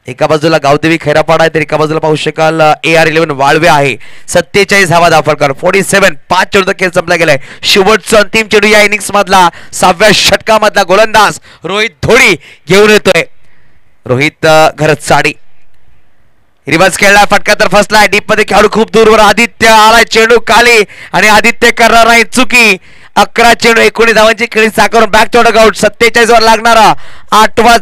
एका बाजूला गावदेवी खैरापाडा आहे तर एका बाजूला पाहू शकाल AR11 वाळवे आहे. 47 धावा दाफळकर 47. 5 चेंडूचा खेळ संपला गेलाय. शेवटचा अंतिम चेंडू या इनिंग्स मधला 6व्या षटकामधला गोलंदाज रोहित धोडी घेऊन येतोय. रोहित घरत साडी रिवर्स खेळला, फटका तर फसलाय. डीप मध्ये खेळाडू खूप दूरवर. आदित्य आलाय, चेंडू खाली आणि आदित्य करणार नाही चुकी. 11 चेंडू 19 धावांची खेळी साकारून बॅक टू डग आउट. 47 वर लागणारा 8वा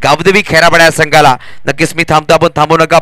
गावदेवी खैरापाडा संघाला. नक्कीच मी थांबतो, आपण थांबू नका.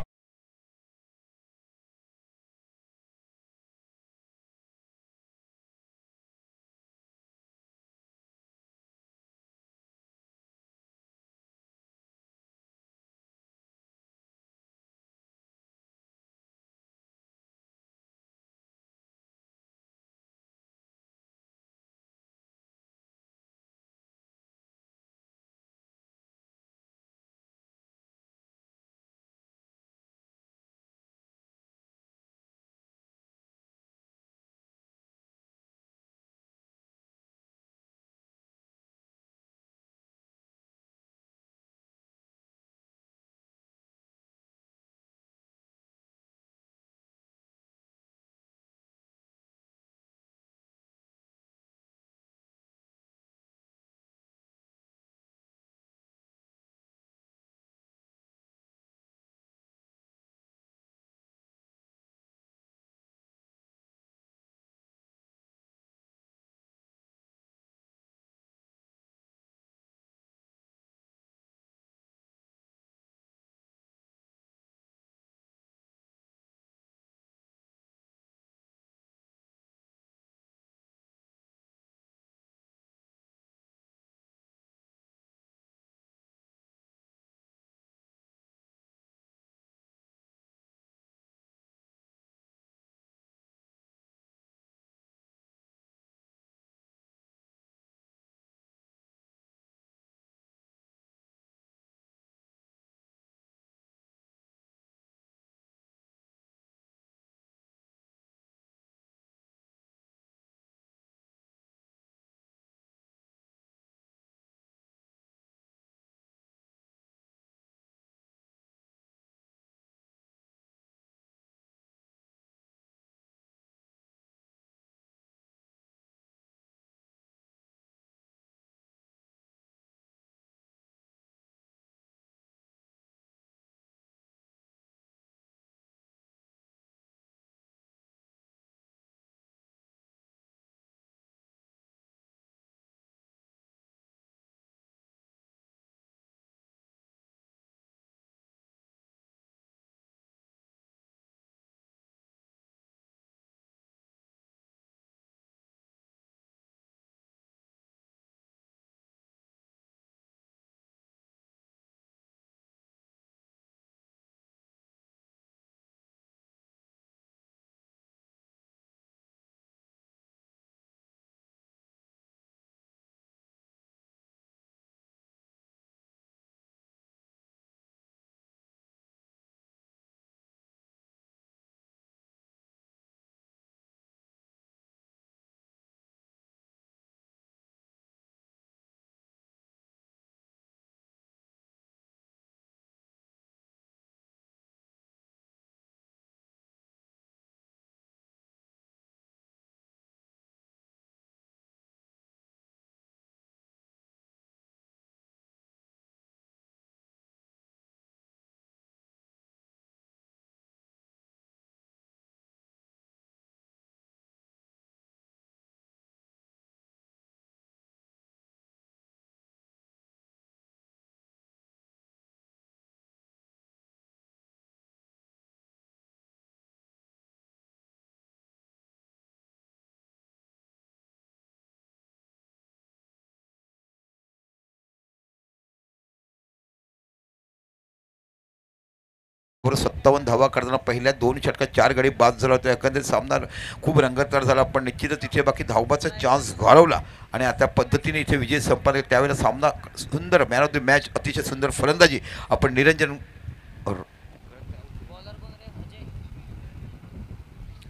बरोबर 57 धावा करताना पहिल्या 2 षटकात 4 गडी बाद झाला होता. एकंदरीत सामना खूप रंगतदार झाला, पण निश्चितच तिथे बाकी धावबाचा चान्स घालवला आणि आता पद्धतीने इथे विजय संपादक. त्यावेळेला सामना सुंदर, मॅन ऑफ द मॅच, अतिशय सुंदर फलंदाजी आपण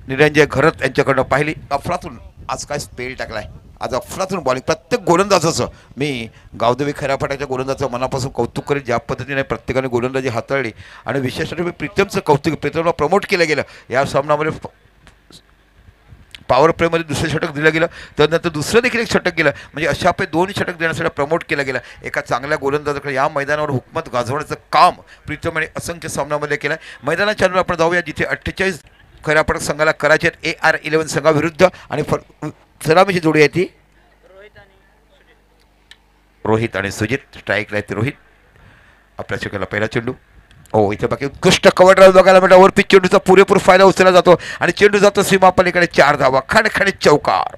निरंजय घरत यांच्याकडनं पाहिली. अफलातून आज काय स्पेल टाकलाय आज अफलातून बॉलिंग प्रत्येक गोलंदाजाचं मी गावदेवी खऱ्यापाट्याच्या गोलंदाजाचं मनापासून कौतुक करेल. ज्या पद्धतीने प्रत्येकाने गोलंदाजी हाताळली आणि विशेषतः मी प्रीतमचं कौतुक, प्रीतमला प्रमोट केलं गेलं या सामन्यामध्ये. पॉवर प्लेमध्ये दुसरं षटक दिलं गेलं, त्यानंतर दुसरं देखील एक षटक गेलं, म्हणजे अशा आपले 2 षटक देण्यासाठी प्रमोट केलं गेलं. एका चांगल्या गोलंदाजाकडे या मैदानावर हुकमत गाजवण्याचं काम प्रीतमने असंख्य सामन्यामध्ये केलं आहे. मैदानाच्या आपण जाऊया जिथे 48 खऱ्यापटक संघाला करायचे आहेत AR11 संघाविरुद्ध. आणि सलामीची जोडी आहे ती रोहित आणि सुजित. स्ट्राईकला आहेत रोहित. आपल्या चेंडूला पहिला चेंडू. हो, इथे बाकी उत्कृष्ट कव्हर ड्राईव्ह बघायला मिळतो. ओव्हरपिच चेंडूचा पुरेपूर फायदा उचलला जातो आणि चेंडू जातो सीमापलीकडे. 4 धावा, खणखणीत चौकार.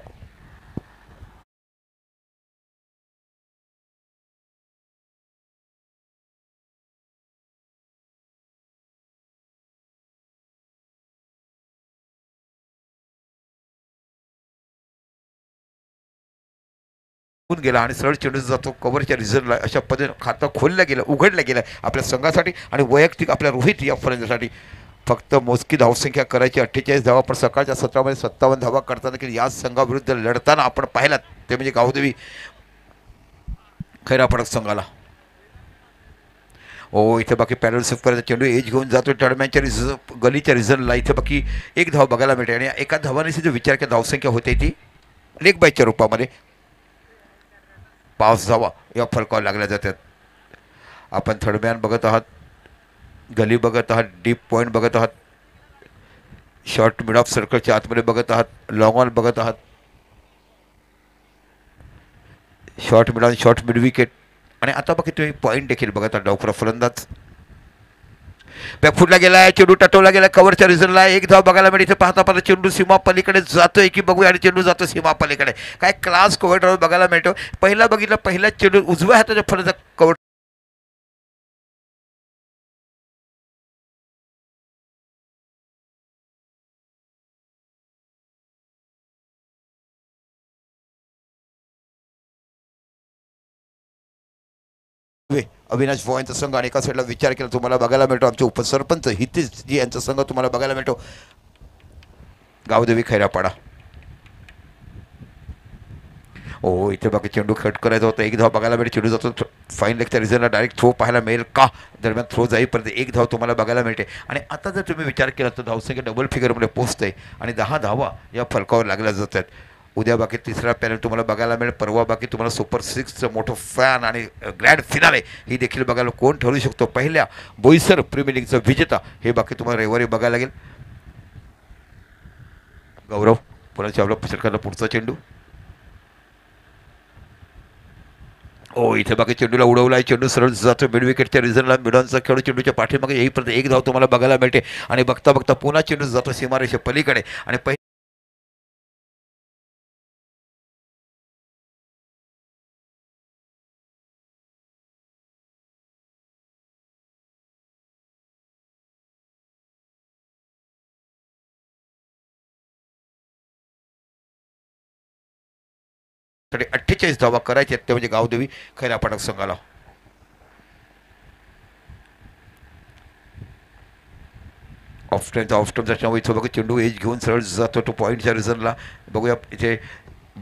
गेला आणि सरळ चेंडू जातो कव्हरच्या रिझल्टला. अशा पद्धतीने खातं खोललं गेलं, उघडलं गेलं आपल्या संघासाठी आणि वैयक्तिक आपल्या रोहित या फलंदाजासाठी. फक्त मोजकी धावसंख्या करायची 48 धावा, पण सकाळच्या सत्रामध्ये 57 धावा करताना की या संघाविरुद्ध लढताना आपण पाहिलात ते म्हणजे गावदेवी खैरापडक संघाला. हो, इथे बाकी पॅरल सेफ करायचा चेंडू एज घेऊन जातो टर्म्यांच्या गलीच्या रिझल्टला. इथे बाकी एक धाव बघायला मिळते आणि एका धावाने जो विचार केला धावसंख्या होते ती लेग बायच्या रूपामध्ये 5 धावा या फलकावर लागल्या जातात. आपण थर्ड मॅन बघत आहात, गली बघत आहात, डीप पॉईंट बघत आहात, शॉर्ट मिड ऑफ सर्कलच्या आतमध्ये बघत आहात, लॉंग ऑन बघत आहात, short mid on, short mid wicket. आणि आता बाकी तुम्ही पॉईंट देखील बघत आहात. डावखुरा फलंदाज बॅकफुटला गेला, चेंडू टटवला गेला कव्हरच्या रिझनला. एक धाव बघायला मिळते. इथे पाहता पाहता चेंडू सीमा पलीकडे जातोय की बघूया आणि चेंडू जातो सीमा पलीकडे. काय क्लास कव्हर ड्राईव्ह बघायला मिळतो. पहिला बघितलं, पहिला चेंडू उजव्या हाताच्या फलंदाज कव्हर अविनाश भोळ यांचा संघ आणि एका साईडला विचार केला तुम्हाला बघायला मिळतो आमचे उपसरपंच हितेश जी यांचा संघ तुम्हाला बघायला मिळतो गावदेवी खैरापाडा. हो, इथे बाकी चेंडू कट करायचा होता. एक धाव बघायला मिळते. चेंडू जातो फाईन लेगच्या रिझनला. डायरेक्ट थ्रो पाहायला मिळेल का दरम्यान थ्रो जाईपर्यंत एक धाव तुम्हाला बघायला मिळते. आणि आता जर तुम्ही विचार केला तर धावसंख्या डबल फिगरमध्ये पोहोचते आणि 10 धावा या फलकावर लागल्या जातात. उद्या बाकी तिसरा पॅनल तुम्हाला बघायला मिळेल. परवा बाकी तुम्हाला सुपर 6चं मोठं फॅन आणि ग्रँड फिनाले ही देखील बघायला कोण ठरू शकतो. पहिल्या बोईसर प्रीमियर लीगचा विजेता हे बाकी तुम्हाला रविवारी बघायला लागेल. गौरव पुन्हा चावला षटकाला पुढचा चेंडू. हो, इथे बाकी चेंडूला उडवला आहे. चेंडू सरळ जातो मिड विकेटच्या रिझनला. मिडॉनचा खेळू चेंडूच्या पाठीमागे येईपर्यंत एक धाव तुम्हाला बघायला मिळते आणि बघता बघता पुन्हा चेंडू जातो सीमारेषे पलीकडे आणि साठी 48 धावा करायचे आहेत ते म्हणजे गावदेवी खैरापाडक संघाला. ऑफ टाईमचा चेंडू इथं बघा चेंडू एज घेऊन सरळ जातो तो पॉईंटच्या रिझनला. बघूया इथे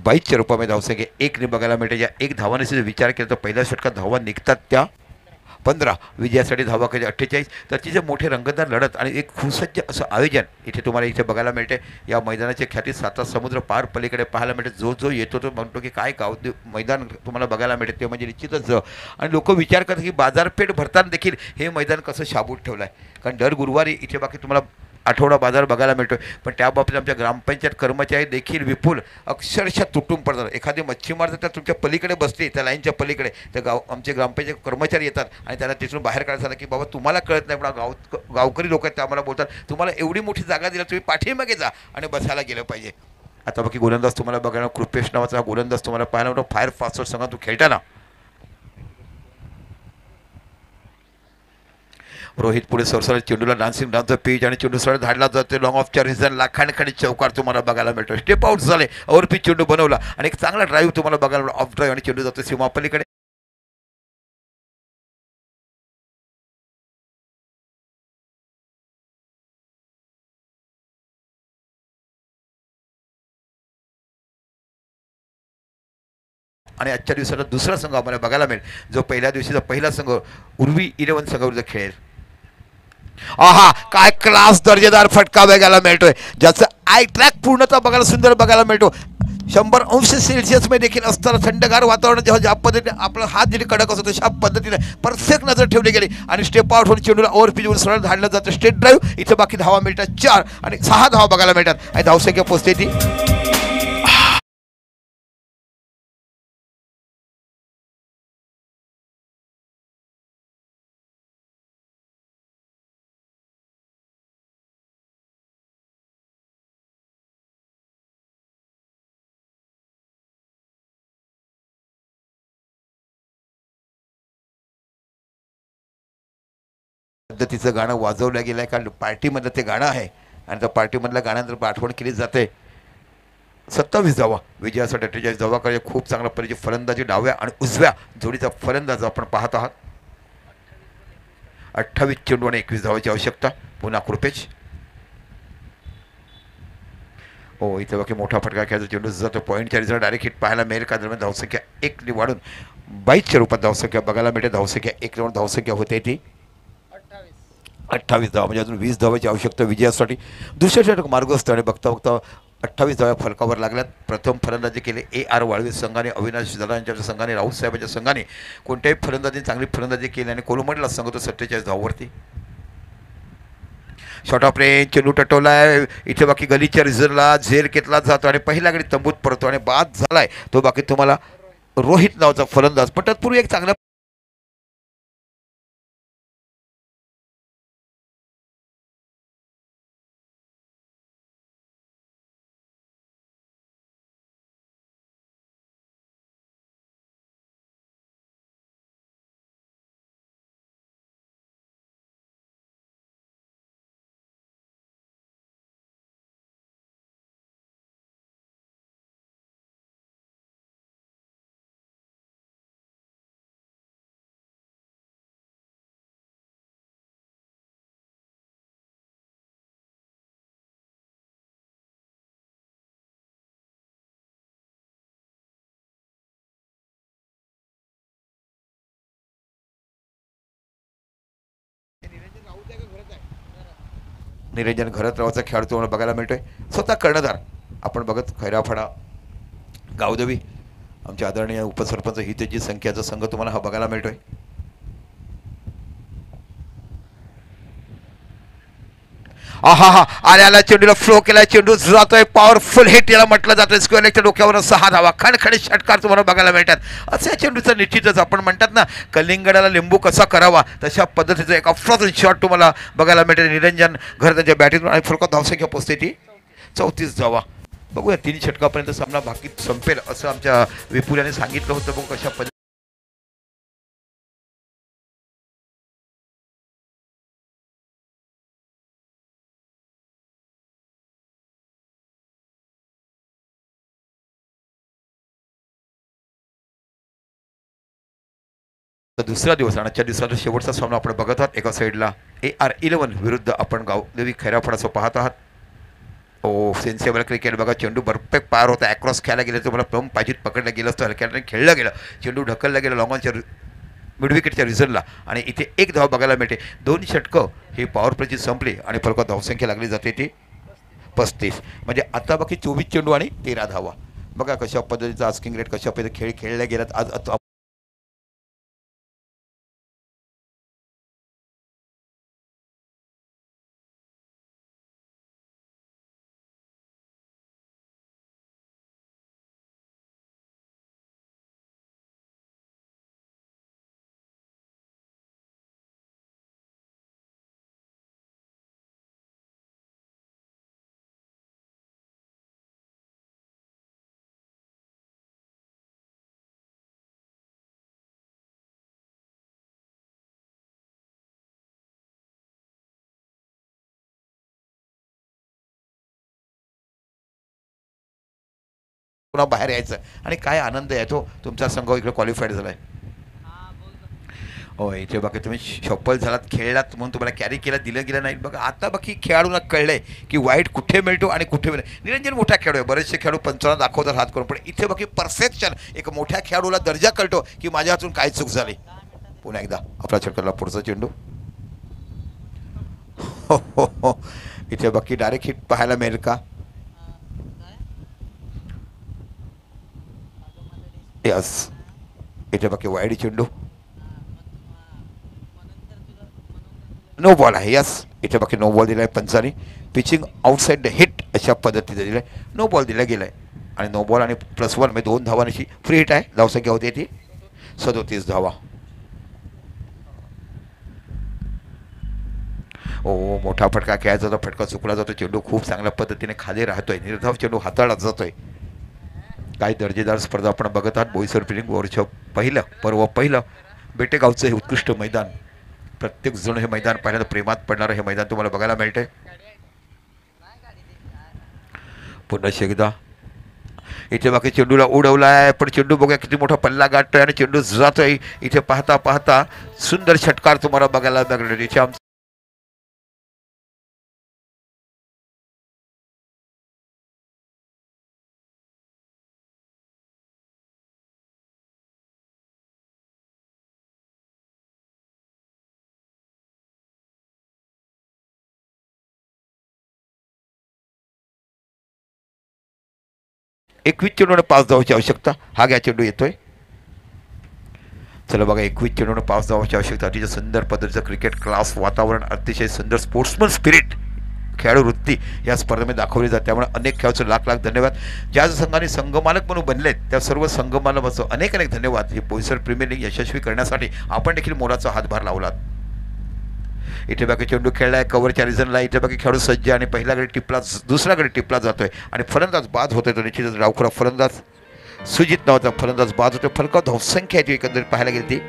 22च्या रूपामध्ये धावसंख्या 1ने बघायला मिळते. या एक धावाने जर विचार केला तर पहिल्या षटकात धावा निघतात त्या 15, विजयासाठी धावा कधी 48. तर तिचे मोठे रंगतदार लढत आणि एक सुसज्ज असं आयोजन इथे तुम्हाला इथे बघायला मिळते. या मैदानाची ख्याती 7 समुद्र पार पलीकडे पाहायला मिळते. जो जो येतो तो म्हणतो की काय गाव मैदान तुम्हाला बघायला मिळते ते म्हणजे निश्चितच. आणि लोक विचार करतात की बाजारपेठ भरताना देखील हे मैदान कसं शाबूत ठेवलं आहे. कारण दर गुरुवारी इथे बाकी तुम्हाला आठवडा बाजार बघायला मिळतो. पण त्या बाबतीत आमच्या ग्रामपंचायत कर्मचारी देखील विपुल अक्षरशः तुटून पडतात. एखादी मच्छीमार जर तुमच्या पलीकडे बसली त्या लाईनच्या पलीकडे तर आमचे ग्रामपंचायत कर्मचारी येतात आणि त्यांना तिथून बाहेर काढायला की बाबा तुम्हाला कळत नाही. पण गावकरी लोक आहेत ते आम्हाला बोलतात तुम्हाला एवढी मोठी जागा दिला तुम्ही पाठीमागे जा आणि बसायला गेलं पाहिजे. आता बाकी गोलंदाज तुम्हाला बघायला कृपेश नावाचा गोलंदाज तुम्हाला पाहायला मिळतो. फायर फास्टर संघात तो खेळताना रोहित पुढे सरसर चेंडूला डान्सिंग डान्सचा पीच आणि चेंडू सरळ धाडला जातो लॉंग ऑफच्या रिझनला. खाणखाणी चौकार तुम्हाला बघायला मिळतो. स्टेप आउट झाले, ओव्हरपिच चेंडू बनवला आणि एक चांगला ड्राईव्ह तुम्हाला बघायला मिळतो. ऑफ ड्राईव्ह आणि चेंडू जातो सीमा पलीकडे. आणि आजच्या दिवसाला दुसरा संघ आम्हाला बघायला मिळेल जो पहिल्या दिवशीचा पहिला संघ उर्वी 11 संघाविरुद्ध खेळेल. आहा, काय क्लास दर्जेदार फटका बघायला मिळतोय, ज्याचं आय ट्रॅक पूर्णतः बघायला सुंदर बघायला मिळतो. 100 अंश सेल्सिअस मध्ये देखील असताना थंडगार वातावरण जेव्हा ज्या पद्धतीने आपला हात जरी कडक असतो तशा पद्धतीने परफेक्ट नजर ठेवली गेली आणि स्टेप आउट होऊन चेंडूला ओव्हर पिचवर सरळ धाडलं जातं. स्टेट ड्राईव्ह इथं बाकी धावा मिळतात 4 आणि 6 धावा बघायला मिळतात आणि धावसंख्या पोचते ती. पद्धतीचं गाणं वाजवलं गेलं आहे कारण पार्टीमधलं ते गाणं आहे आणि त्या पार्टीमधल्या गाण्यानंतर आठवण केली जाते. 27 धावा विजयासाठी 48 धावा करायचे. खूप चांगला परिचय फलंदाजी डाव्या आणि उजव्या जोडीचा फलंदाज आपण पाहत आहात. 28 चेंडू आणि 21 धावाची आवश्यकता. पुन्हा कृपेश. हो, इथे बाकी मोठा फटका खेळायचा चेंडू जातो पॉईंटच्या रिझल्ट डायरेक्ट हिट पाहायला मिळेल का दरम्यान धावसंख्या 1 वाढून 22च्या रूपात धावसंख्या बघायला मिळते. धावसंख्या 1 धावसंख्या होते ती 28 धावा म्हणजे अजून 20 धावाची आवश्यकता विजयासाठी. दुसऱ्या षटक मार्गस्थ आणि बघता बघता 28 धाव्या फलकावर लागल्यात. प्रथम फलंदाजी केले AR वाळवे संघाने, अविनाश दलांच्या संघाने, राऊत साहेबांच्या संघाने. कोणत्याही फलंदाजीने चांगली फलंदाजी केली आणि कोलमडला संघ तो 47 धावावरती. शॉर्ट ऑफ रेंज चेंडू टटवलाय इथे बाकी गलीच्या रिझर्वला झेल घेतला जातो आणि पहिल्या गडी तंबूत पडतो आणि बाद झालाय तो बाकी तुम्हाला रोहित नावाचा फलंदाज. पण तत्पूर्वी एक चांगला निरंजन घरतरावचा खेळ तुम्हाला बघायला मिळतोय. स्वतः कर्णधार आपण बघत खैराफाडा गावदेवी आमचे आदरणीय उपसरपंच हितेजी संख्याचा संघ तुम्हाला हा बघायला मिळतोय. आहा, आल्याला चेंडूला फ्लो केला, चेंडू जातोय पॉवरफुल हिट याला म्हटलं जातं. स्क्वेअर लेगच्या डोक्यावर 6 धावा खणखणीत षटकार तुम्हाला बघायला मिळतात. अशा चेंडूचं निश्चितच आपण म्हणतात ना कलिंगडाला लिंबू कसा करावा तशा पद्धतीचं एक अफलातून शॉट तुम्हाला बघायला मिळते. निरंजन घर त्यांच्या बॅटिंग आणि फुलका धावसंख्या पोचते ती 34 धावा. बघूया 3 षटकापर्यंत सामना बाकी संपेल असं आमच्या विपुल यांनी सांगितलं होतं. बघू कशा पद्धतीने दुसरा दिवस आणि आजच्या दिवसाचा शेवटचा सामना आपण बघत आहात. एका साईडला AR11 विरुद्ध आपण गावदेवी खैराफाडाचं पाहत आहात. ओ सेन्सिबल क्रिकेट बघा, चेंडू परफेक्ट पार होता, ॲक्रॉस खेळायला गेलं तुम्हाला प्लम पाहिजेत पकडलं गेलं असतं, हलक्याने खेळलं गेलं, चेंडू ढकलला गेला लॉंगॉनच्या मिड विकेटच्या रिझल्टला आणि इथे 1 धाव बघायला मिळते. 2 षटकं ही पॉवर प्लेची संपली आणि फलकात धावसंख्या लागली जाते ती 35. म्हणजे आता बाकी 24 चेंडू आणि 13 धावा. बघा कशा पद्धतीचा आस्किंग रेट कशा पद्धतीने खेळ खेळले गेलात. आज पुन्हा बाहेर यायचं आणि काय आनंद येतो तुमचा संघ इकडे क्वालिफाईड झालाय. हो इथे बाकी तुम्ही शप्पल झालात खेळलात म्हणून तुम्हाला कॅरी केला दिलं गेलं नाही बघा. आता बाकी खेळाडूला कळलंय की वाईट कुठे मिळतो आणि कुठे मिळेल. निरंजन मोठा खेळाडू आहे, बरेचसे खेळाडू पंचांना दाखवतात हात करून, पण इथे बाकी परफेक्शन एक मोठ्या खेळाडूला दर्जा कळतो की माझ्या हातून काय चूक झाली. पुन्हा एकदा आपला षटकारला पुढचा चेंडू. हो हो हो इथे बाकी डायरेक्ट हिट पाहायला मिळेल का. यस इथे बाकी वाईड चेंडू. नो बॉल आहे. यस इथे बाकी नो बॉल दिला आहे Panchane. Pitching outside the hit अशा पद्धतीने दिलं आहे. नो बॉल दिला गेला आहे आणि नो बॉल आणि +1 म्हणजे 2 धावांची फ्री हिट आहे. धावसंख्या होती ती 37 धावा. ओ मोठा फटका खेळायचा होता, फटका चुकला जातो. चेंडू खूप चांगल्या पद्धतीने खाली राहतोय. निर्धाव चेंडू हाताळला जातोय. काही दर्जेदार स्पर्धा आपण बघत आहात. बोईसर फिलिंग ओव्हरचं पहिलं बेटेगावचं हे उत्कृष्ट मैदान. प्रत्येक जण हे मैदान पाहिल्यानं प्रेमात पडणारं हे मैदान तुम्हाला बघायला मिळतंय. पुन्हा एकदा इथे बाकी चेंडूला उडवला आहे, पण चेंडू बघूया किती मोठा पल्ला गाठतोय आणि चेंडू जातोय. इथे पाहता पाहता सुंदर षटकार तुम्हाला बघायला मिळणार. इथे एकवीस चेंडूने 5 धावांची आवश्यकता. हा घ्या चेंडू येतोय. चला बघा 21 चेंडूने 5 धावांची आवश्यकता. अतिशय सुंदर पद्धतीचं क्रिकेट क्लास वातावरण, अतिशय सुंदर स्पोर्ट्समन स्पिरिट खेळाडू वृत्ती या स्पर्धेमध्ये दाखवली जाते. त्यामुळे अनेक खेळाडूचे लाख लाख धन्यवाद. ज्या संघाने संघमालक म्हणून बनलेत त्या सर्व संघमालकांचं अनेक अनेक धन्यवाद. ही बोईसर प्रीमियर लीग यशस्वी करण्यासाठी आपण देखील मोलाचा हातभार लावलात. इथे बाकी चेंडू खेळलाय कव्हरच्या रिझनला. इथे बाकी खेळाडू सज्ज आणि पहिला गडी टिपला, दुसरा गडी टिपला जातोय आणि फलंदाज बाद होतोय. तो निश्चितच डावखुरा फलंदाज सुजित नावाचा फलंदाज बाद होतोय. फलकाव धावसंख्या आहे एकंदरीत पाहायला गेली ती.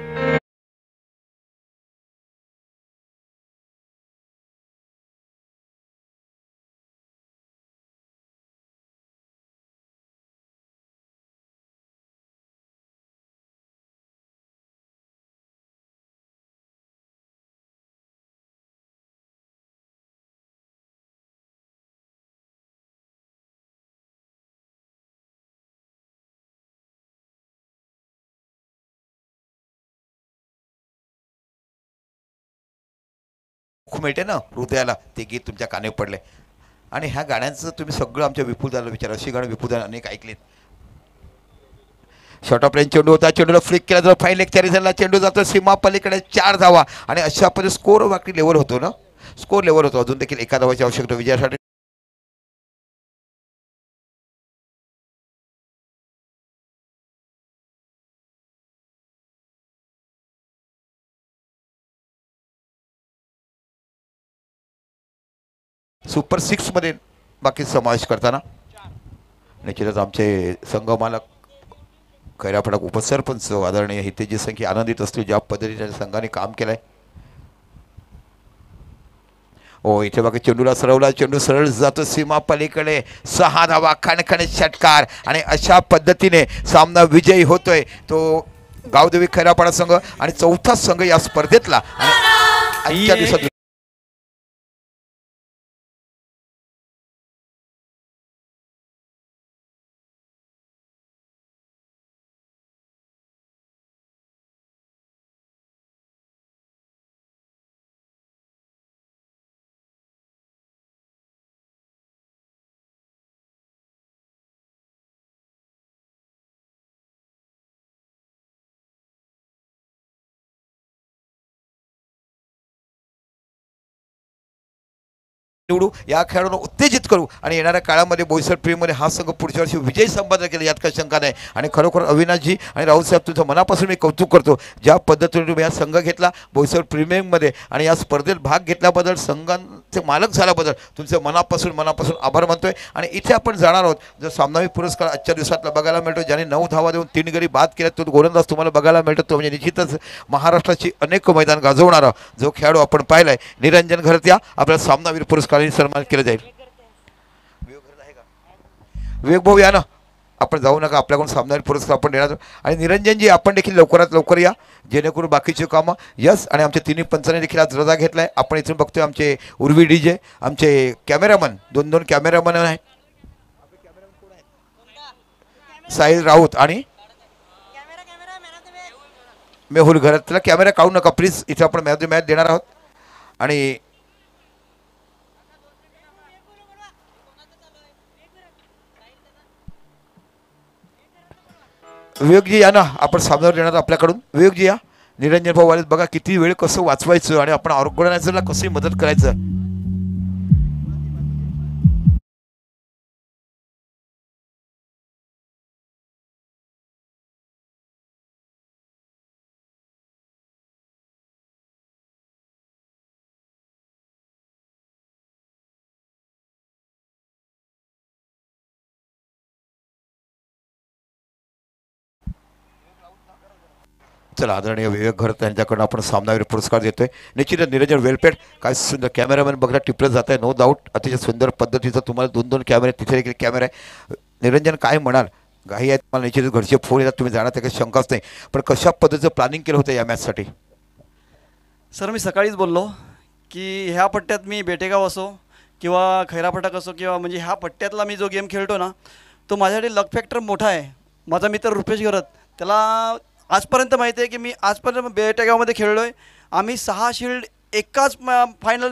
मिळते ना हृदयाला ते गीत तुमच्या काने पडले. आणि ह्या गाण्यांचं तुम्ही सगळं आमच्या विपुलदाला विचार. अशी गाणं विपुलदाला अनेक ऐकलीत. शॉर्ट ऑफ रेंज चेंडू होता. चेंडूला फ्लिक केला जातो. फाईन लेगच्या रिझनला चेंडू जातो सीमा पलीकडे 4 धावा आणि अशा पद्धतीने स्कोर बाकी लेवल होतो ना. स्कोर लेवल होतो. अजून देखील 1 धावाची आवश्यकता विजयासाठी. सुपर 6 मध्ये बाकी समावेश करताना निश्चितच आमचे संघमालक खैराफडक उपसरपंच आदरणीय हितेजी संख्या आनंदित असतील ज्या पद्धतीने संघाने काम केलंय. हो इथे बाकी चेंडूला सरवला. चेंडू सरळ जातो सीमा पलीकडे. 6 धावा खणखणीत षटकार आणि अशा पद्धतीने सामना विजयी होतोय तो गावदेवी खैरापाडा संघ आणि चौथा संघ या स्पर्धेतला. आणि आजच्या दिवसात निवडू, या खेळाडूंना उत्तेजित करू आणि येणाऱ्या काळामध्ये बोईसर प्रीमियरमध्ये हा संघ पुढच्या वर्षी विजय संपादन केला यात काही शंका नाही. आणि खरोखर अविनाशजी आणि राहुलसाहेब तुमचं मनापासून मी कौतुक करतो. ज्या पद्धतीने तुम्ही हा संघ घेतला बोईसर प्रीमियरमध्ये आणि या स्पर्धेत भाग घेतल्याबद्दल, संघांचे मालक झाल्याबद्दल तुमचे मनापासून आभार मानतोय. आणि इथे आपण जाणार आहोत जो सामनावी पुरस्कार आजच्या दिवसातला बघायला मिळतो. ज्याने 9 धावा देऊन 3 गडी बाद केल्यात तो गोलंदाज तुम्हाला बघायला मिळतो. तो म्हणजे निश्चितच महाराष्ट्राची अनेक मैदान गाजवणारा जो खेळाडू आपण पाहिलाय निरंजन घरत्या आपल्याला सामनावीर पुरस्काराने सन्मानित केलं जाईल. विवेक भाऊ या ना. आपण जाऊ नका, आपल्याकडून सामनावीर पुरस्कार आपण देणार आहोत. आणि निरंजनजी आपण देखील लवकरात लवकर या, जेणेकरून बाकीची कामं. यस, आणि आमच्या तिन्ही पंचांनी देखील आज रजा घेतला आहे. आपण इथून बघतोय आमचे उर्वी DJ, आमचे कॅमेरामन, 2 कॅमेरामन आहेत, साहिल राऊत आणि मेहुल घरात. त्याला कॅमेरा काढू नका प्लीज, इथे आपण मॅच देणार आहोत. आणि विवेकजी या ना, आपण सामन्यावर देणार आपल्याकडून. विवेकजी या. निरंजन भाऊ आले बघा, किती वेळ कसं वाचवायचं आणि आपण ऑर्गनायझरला कशी मदत करायचं. चला, आदरणीय विवेक घरत यांच्याकडून आपण सामनावीर पुरस्कार देतोय. निश्चितच निरंजन वेलपेड, काय सुंदर कॅमेरामॅन बघा टिपलं जात आहे, नो डाऊट. अतिशय सुंदर पद्धतीचं तुम्हाला 2 कॅमेरे, तिथे देखील कॅमेरा आहे. निरंजन काय म्हणाल, घाई आहेत मला, निश्चितच घरचे फोन येतात, तुम्ही जाण्यात काही शंकाच नाही. पण कशा पद्धतीचं प्लॅनिंग केलं होतं या मॅचसाठी? सर मी सकाळीच बोललो की ह्या पट्ट्यात मी बेटेगाव असो किंवा खैरापटाक असो किंवा म्हणजे ह्या पट्ट्यातला मी जो गेम खेळतो ना, तो माझ्यासाठी लक फॅक्टर मोठा आहे. माझा मित्र रुपेश घरत, त्याला आजपर्यंत माहिती आहे की मी आजपर्यंत बेटेगावमध्ये खेळलो आहे. आम्ही 6 शील्ड एकाच फायनल